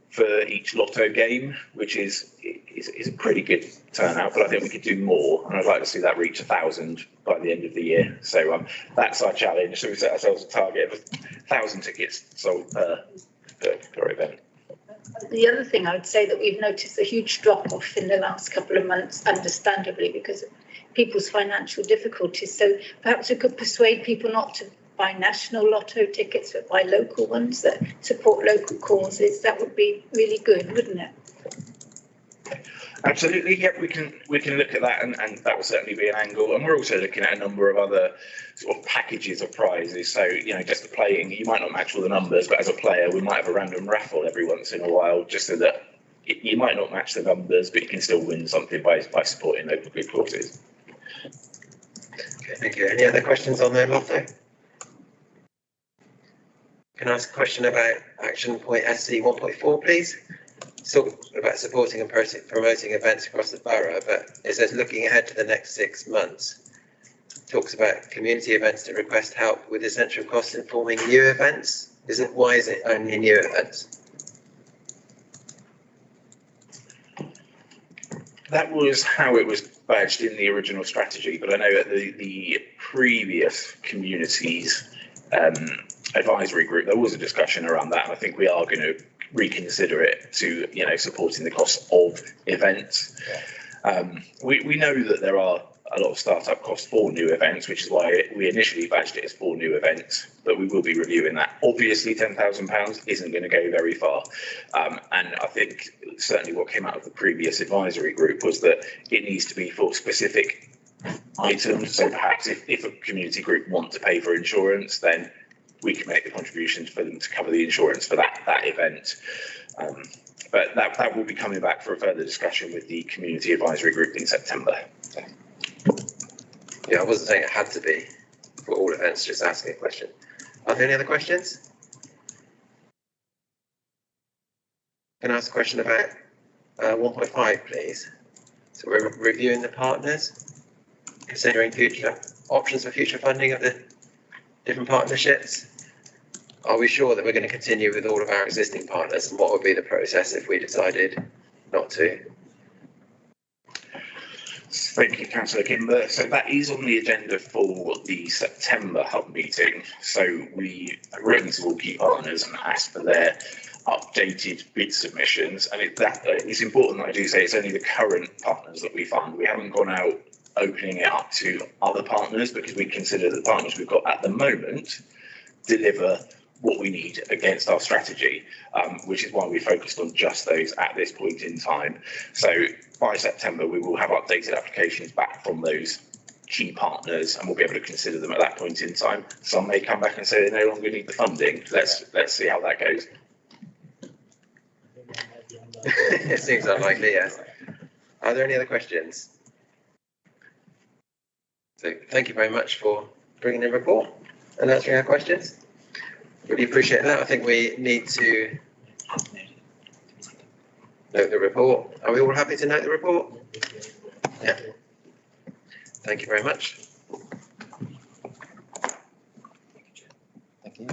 for each lotto game, which is a pretty good turnout, but I think we could do more, and I'd like to see that reach 1,000 by the end of the year. So that's our challenge. So we set ourselves a target of 1,000 tickets sold per event. The other thing I would say that we've noticed a huge drop-off in the last couple of months, understandably, because of people's financial difficulties. So perhaps we could persuade people not to buy national lotto tickets, but buy local ones that support local causes. That would be really good, wouldn't it? Absolutely, yep, we can look at that, and that will certainly be an angle. And we're also looking at a number of other sort of packages of prizes. So, just the playing, you might not match all the numbers, but as a player, we might have a random raffle every once in a while, just so that you might not match the numbers, but you can still win something by supporting local good causes. Okay, thank you. Any other questions on the lotto? Can I ask a question about action point SC 1.4, please? So about supporting and promoting events across the borough, but it says looking ahead to the next 6 months. Talks about community events to request help with essential costs in forming new events. Why is it only new events? That was how it was badged in the original strategy, but I know that the previous communities advisory group, there was a discussion around that, and I think we are going to reconsider it to, supporting the cost of events. We know that there are a lot of startup costs for new events, which is why we initially badged it as 4 new events, but we will be reviewing that. Obviously, £10,000 isn't going to go very far, and I think certainly what came out of the previous advisory group was that it needs to be for specific items. So perhaps if a community group want to pay for insurance, then we can make the contributions for them to cover the insurance for that event. But that will be coming back for a further discussion with the community advisory group in September. Yeah, I wasn't saying it had to be for all events, just asking a question. Are there any other questions? Can I ask a question about 1.5, please? So we're reviewing the partners, considering future options for future funding of the different partnerships. are we sure that we're going to continue with all of our existing partners, and what would be the process if we decided not to? Thank you, Councillor Kimber. So that is on the agenda for the September hub meeting. So we written to all key partners and asked for their updated bid submissions. And it's important that I do say it's only the current partners that we fund. We haven't gone out opening it up to other partners, because we consider the partners we've got at the moment deliver what we need against our strategy, which is why we focused on just those at this point in time. So by September, we will have updated applications back from those key partners, and we'll be able to consider them at that point in time. Some may come back and say they no longer need the funding. Let's see how that goes. It seems unlikely, yes. Are there any other questions? So thank you very much for bringing in a report and answering our questions. Really appreciate that. I think we need to note the report. Are we all happy to note the report? Yeah. Thank you very much. Thank you.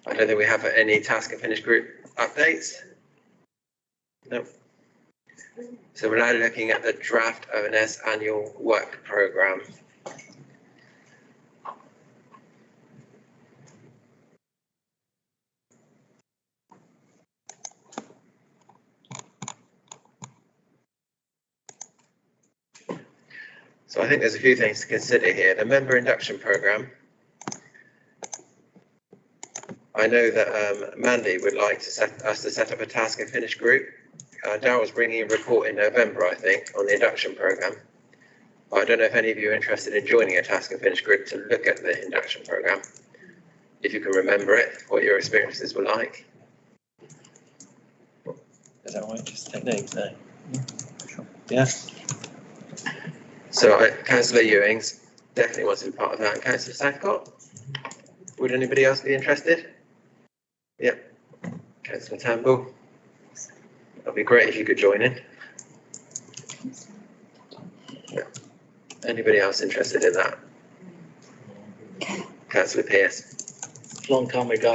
I don't think we have any task and finish group updates. No. So we're now looking at the draft ONS annual work programme. So I think there's a few things to consider here. The member induction programme. I know that Mandy would like to set up a task and finish group. Daryl's bringing a report in November, I think, on the induction programme. I don't know if any of you are interested in joining a task and finish group to look at the induction programme. If you can remember it, what your experiences were like. Is that right? Just techniques, no? Yeah, sure. Yeah. So Councillor Ewings definitely wants to be part of that. Councillor Southcott, would anybody else be interested? Yep. Councillor Tamble. That'd be great if you could join in. Yeah. Anybody else interested in that? Councillor Pearce. Long time ago.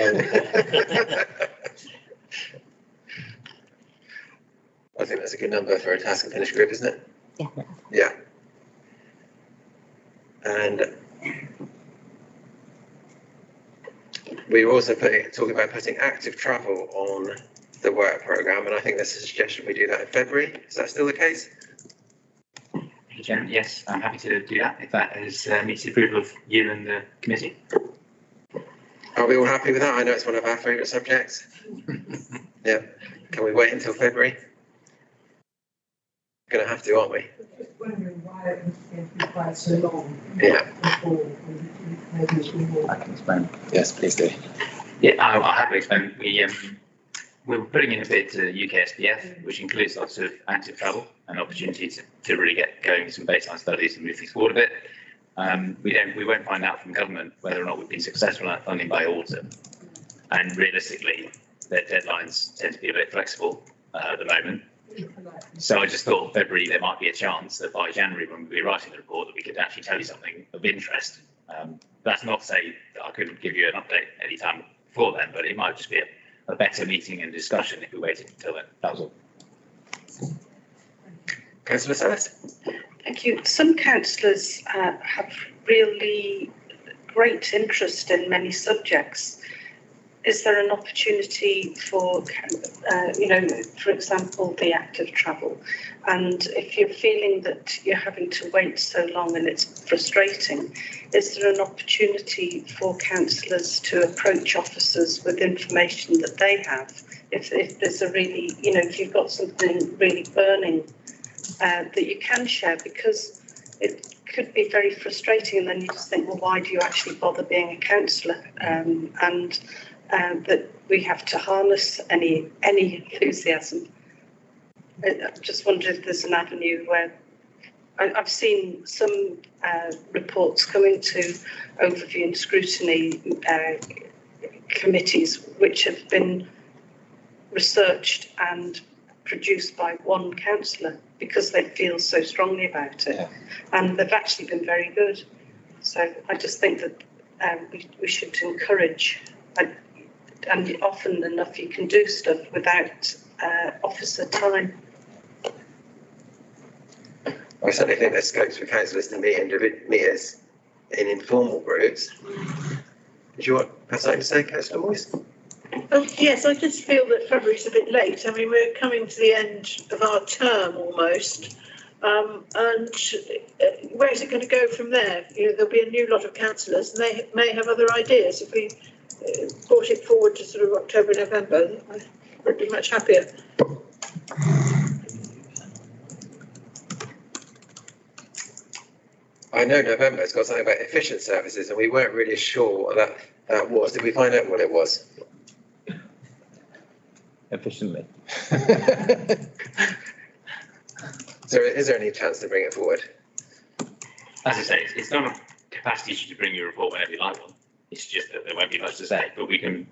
I think that's a good number for a task and finish group, isn't it? Yeah. Yeah. And we were also talking about putting active travel on the work programme, and I think there's a suggestion we do that in February. Is that still the case? Yes, I'm happy to do that if that meets the approval of you and the committee. Are we all happy with that? I know it's one of our favourite subjects. Yeah. Can we wait until February? Going to have to, aren't we? Just wondering why it was going to be quite so long. Yeah. I can explain. Yes, please do. Yeah, I'll happily explain. We're putting in a bid to UKSPF, which includes lots of active travel and opportunities to really get going with some baseline studies and move things forward a bit. We won't find out from government whether or not we've been successful in that funding by autumn. And realistically, their deadlines tend to be a bit flexible at the moment. So I just thought February there might be a chance that by January, when we'll be writing the report, that we could actually tell you something of interest. That's not to say that I couldn't give you an update anytime before then, but it might just be a better meeting and discussion if we waited until then. That was all. Councillor Sellers. Thank you. Some councillors have really great interest in many subjects. Is there an opportunity for, for example, the active travel? And if you're feeling that you're having to wait so long and it's frustrating, is there an opportunity for councillors to approach officers with information that they have? If there's a really, if you've got something really burning that you can share, because it could be very frustrating, and then you just think, well, why do you actually bother being a councillor? That we have to harness any enthusiasm. I just wonder if there's an avenue where I've seen some reports coming to overview and scrutiny committees which have been researched and produced by one councillor because they feel so strongly about it. Yeah. And they've actually been very good. So I just think that we should encourage, and often enough you can do stuff without officer time. I certainly think there's scopes for councillors to meet in informal groups. Did you have something to say, Councillor Moyes? Oh, yes, I just feel that February's a bit late. I mean, we're coming to the end of our term almost. And where's it going to go from there? You know, there'll be a new lot of councillors and they may have other ideas. If we brought it forward to sort of October, November, I would be much happier. I know November's got something about efficient services and we weren't really sure what that was. Did we find out what it was? Efficiently. So is there any chance to bring it forward? As I say, it's not a capacity issue to bring your report whenever you like one. It's just that there won't be much to say, but we can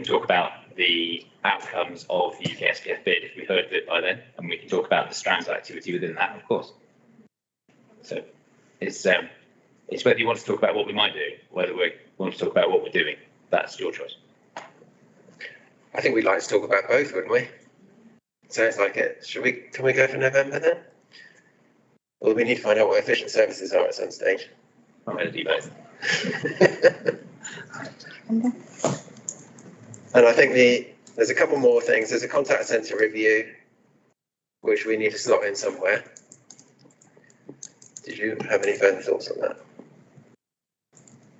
talk about the outcomes of the UK SPF bid if we've heard of it by then, and we can talk about the strands of activity within that, of course. So it's whether you want to talk about what we might do, whether we want to talk about what we're doing. That's your choice. I think we'd like to talk about both, wouldn't we? Sounds like it. Can we go for November then? Well, we need to find out what efficient services are at some stage. I'm going to do both. And I think there's a couple more things. There's a contact centre review, which we need to slot in somewhere. Did you have any further thoughts on that?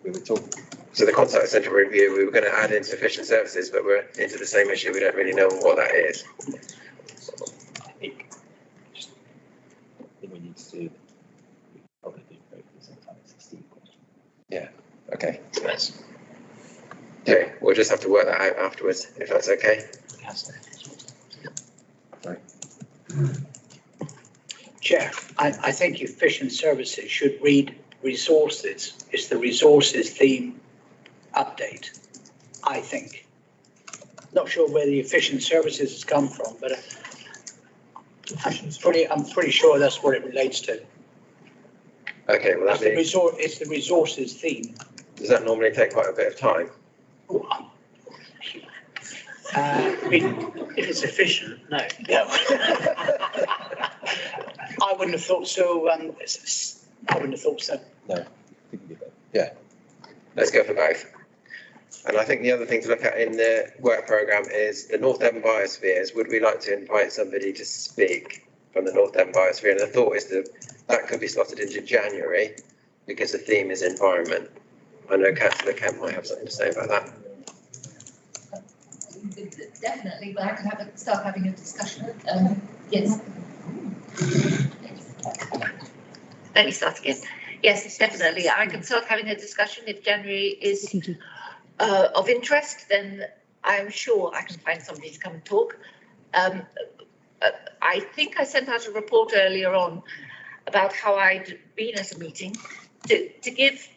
We were talking. So the contact centre review, we were going to add in sufficient services, but we're into the same issue. We don't really know what that is. I think we need to probably do both at the same time. It's a Steve question. Yeah. Okay. Nice. Okay, we'll just have to work that out afterwards, if that's okay. Sorry. Chair, I think efficient services should read resources. It's the resources theme update, I think. Not sure where the efficient services has come from, but I'm pretty sure that's what it relates to. Okay, well it's the resources theme. Does that normally take quite a bit of time? If it's efficient, no. No. I wouldn't have thought so. I wouldn't have thought so. No. Yeah. Let's go for both. And I think the other thing to look at in the work programme is the End Biospheres. Would we like to invite somebody to speak from the End Biosphere? And the thought is that could be slotted into January because the theme is environment. I know Councillor Kemp might have something to say about that. Definitely, but I can start having a discussion. Yes. Let me start again. Yes, definitely. I can start having a discussion. If January is of interest, then I'm sure I can find somebody to come and talk. I think I sent out a report earlier on about how I'd been at a meeting to give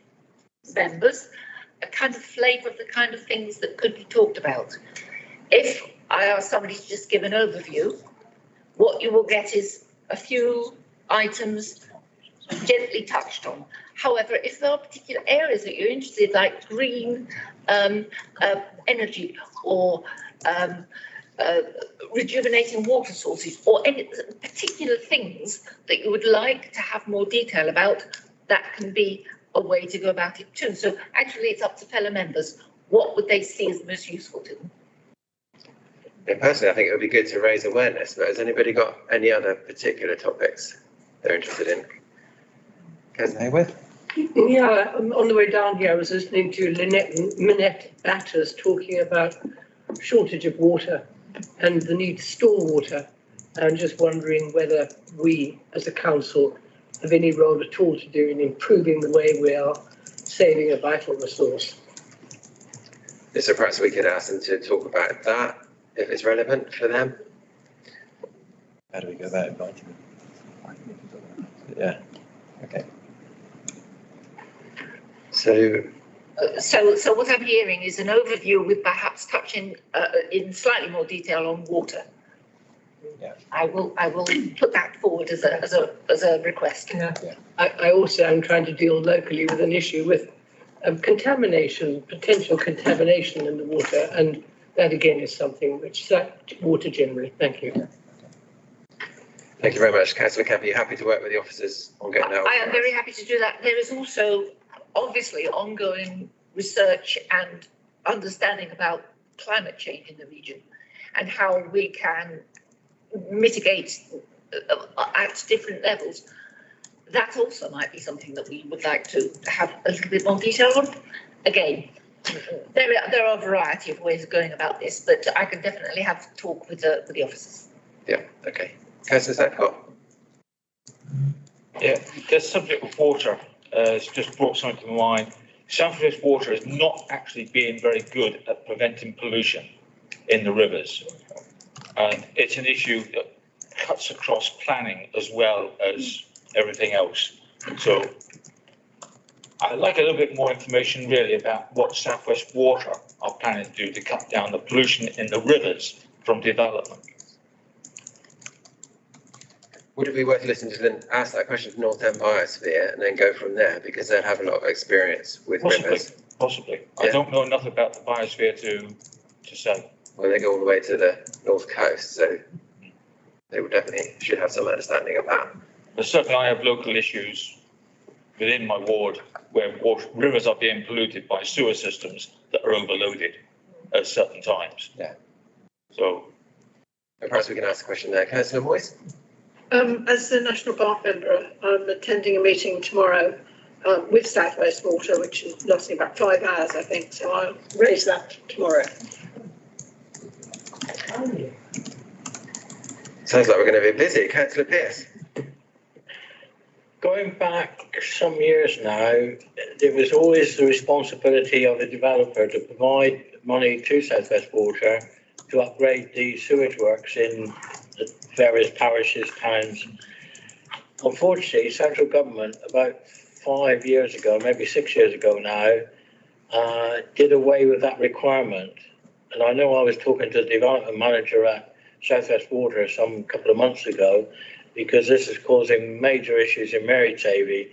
members a kind of flavour of the kind of things that could be talked about. If I ask somebody to just give an overview, what you will get is a few items gently touched on. However, if there are particular areas that you're interested in, like green energy or rejuvenating water sources or any particular things that you would like to have more detail about, that can be a way to go about it too. So actually it's up to fellow members. What would they see as most useful to them? Yeah, personally, I think it would be good to raise awareness, but has anybody got any other particular topics they're interested in? Councillor Hayworth? Yeah, on the way down here, I was listening to Minette Batters talking about shortage of water and the need to store water, and just wondering whether we, as a council, have any role at all to do in improving the way we are saving a vital resource. So perhaps we could ask them to talk about that, if it's relevant for them. How do we go about inviting them? Yeah. Okay. So what I'm hearing is an overview with perhaps touching in slightly more detail on water. I will put that forward as a request. Yeah. I also am trying to deal locally with an issue with contamination, potential contamination in the water, and that again is something which water generally. Thank you. Thank you very much. Councillor Camp, are you happy to work with the officers on getting that? I am very happy to do that. There is also obviously ongoing research and understanding about climate change in the region and how we can mitigate at different levels. That also might be something that we would like to have a little bit more detail on. Again, there are a variety of ways of going about this, but I can definitely have a talk with the officers. Yeah, okay. Councillor Stackpole. Yeah, the subject of water has just brought something to mind. South West Water is not actually being very good at preventing pollution in the rivers. And it's an issue that cuts across planning as well as everything else. So I'd like a little bit more information really about what South West Water are planning to do to cut down the pollution in the rivers from development. Would it be worth listening to them ask that question to End Biosphere and then go from there, because they'd have a lot of experience with rivers? Possibly. Yeah. I don't know enough about the biosphere to say. Well, they go all the way to the north coast, so they would definitely should have some understanding of that. But certainly I have local issues within my ward where rivers are being polluted by sewer systems that are overloaded at certain times. Yeah. So perhaps we can ask a question there. Councillor Moyes? As the National Park member, I'm attending a meeting tomorrow with South West Water, which is lasting about 5 hours, I think, so I'll raise that tomorrow. Sounds like we're going to be busy. Councillor Pearce? Going back some years now, there was always the responsibility of the developer to provide money to South West Water to upgrade the sewage works in the various parishes, towns. Unfortunately, central government about 5 years ago, maybe 6 years ago now, did away with that requirement. And I know I was talking to the development manager at South West Water some couple of months ago, because this is causing major issues in Mary Tavy,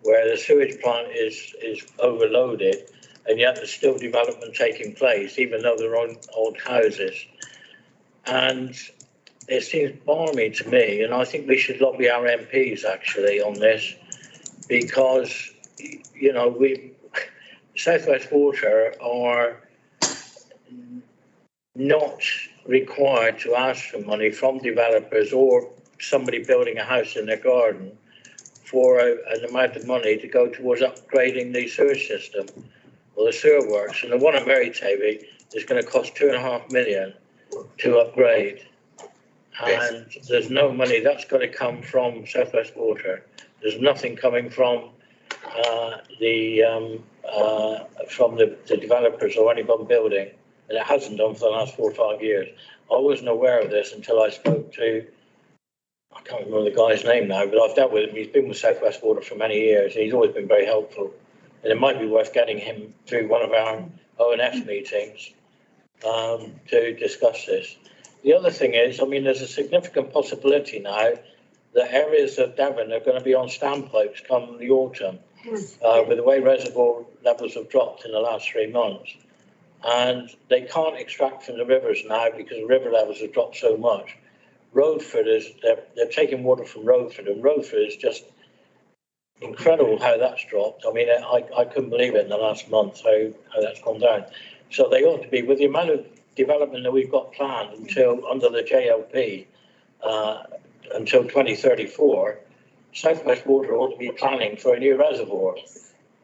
where the sewage plant is overloaded, and yet there's still development taking place, even though they're on old houses. And it seems balmy to me, and I think we should lobby our MPs actually on this, because, you know, South West Water are not required to ask for money from developers or somebody building a house in their garden for an amount of money to go towards upgrading the sewer system or the sewer works. And the one at Mary Tavy is going to cost £2.5 million to upgrade. And there's no money that's got to come from South West Water. There's nothing coming from the developers or anyone building, and it hasn't done for the last 4 or 5 years. I wasn't aware of this until I spoke to, I can't remember the guy's name now, but I've dealt with him. He's been with South West Water for many years, and he's always been very helpful. And it might be worth getting him through one of our ONF meetings to discuss this. The other thing is, I mean, there's a significant possibility now that areas of Devon are going to be on standpipes come the autumn, with the way reservoir levels have dropped in the last 3 months. And they can't extract from the rivers now because the river levels have dropped so much. Roadford they're taking water from Roadford, and Roadford is just incredible how that's dropped. I mean, I couldn't believe it in the last month how that's gone down. So they ought to be, with the amount of development that we've got planned until under the JLP until 2034, South West Water ought to be planning for a new reservoir,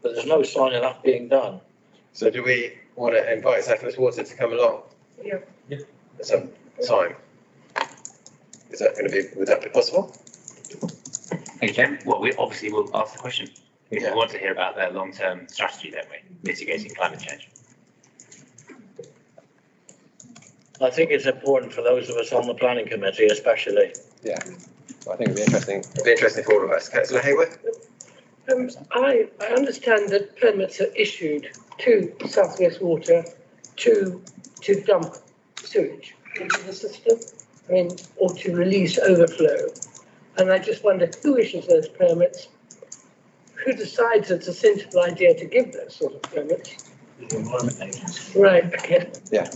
but there's no sign of that being done. So do we want to invite South West Water to come along? Yeah. At some time? Is that going to be, would that be possible? Thank you, Chair. Well, we obviously will ask the question. We want to hear about their long-term strategy, don't we? Mitigating climate change. I think it's important for those of us on the planning committee, especially. Yeah, I think it'd be interesting. It'd be interesting for all of us. Councillor Hayward? I understand that permits are issued to South West Water to dump sewage into the system. or to release overflow. And I just wonder who issues those permits, who decides it's a sensible idea to give those sort of permits. The Environment Agency. Right, okay. Yeah,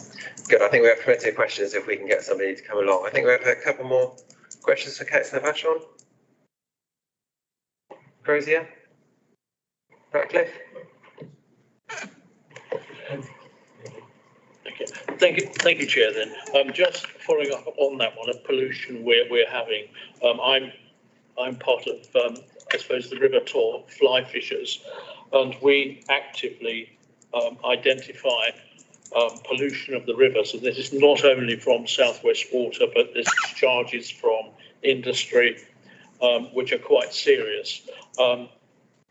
good. I think we have plenty of questions if we can get somebody to come along. I think we have a couple more questions for Councillor Vachon. Crozier? Ratcliffe? Thank you, Chair. Then, just following up on that one of pollution we're having. I'm part of, I suppose, the River Tor fly fishers, and we actively identify pollution of the rivers. And this is not only from South West Water, but there's discharges from industry, which are quite serious.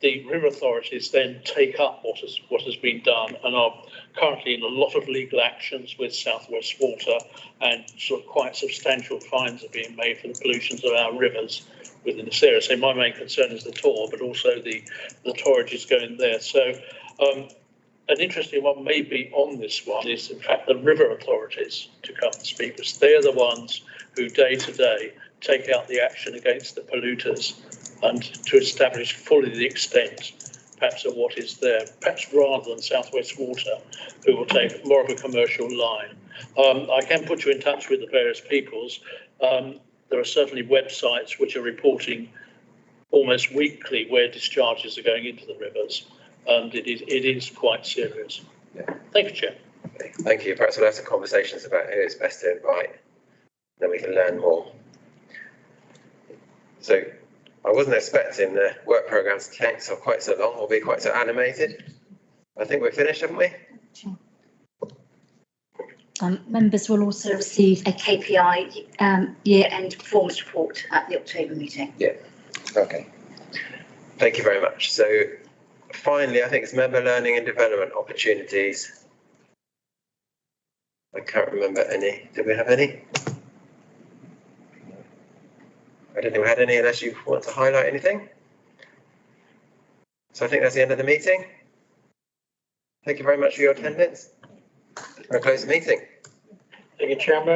The river authorities then take up what has been done and are currently in a lot of legal actions with South West Water, and sort of quite substantial fines are being made for the pollutions of our rivers within this area. So my main concern is the Tor, but also the torrages going there. So an interesting one maybe on this one is in fact the river authorities to come and speak, because they're the ones who day to day take out the action against the polluters and to establish fully the extent perhaps of what is there, perhaps rather than South West Water, who will take more of a commercial line. I can put you in touch with the various peoples. There are certainly websites which are reporting almost weekly where discharges are going into the rivers, and it is quite serious. Yeah. Thank you, Chair. Okay, thank you. Perhaps we'll have some conversations about who it's best to invite, then we can learn more. So I wasn't expecting the work programme to take quite so long or be quite so animated. I think we're finished, haven't we? Members will also receive a KPI year-end performance report at the October meeting. Yeah, okay. Thank you very much. So finally, I think it's member learning and development opportunities. I can't remember any. Did we have any? I don't think we had any, unless you want to highlight anything. So I think that's the end of the meeting. Thank you very much for your attendance. I'll close the meeting. Thank you, Chairman.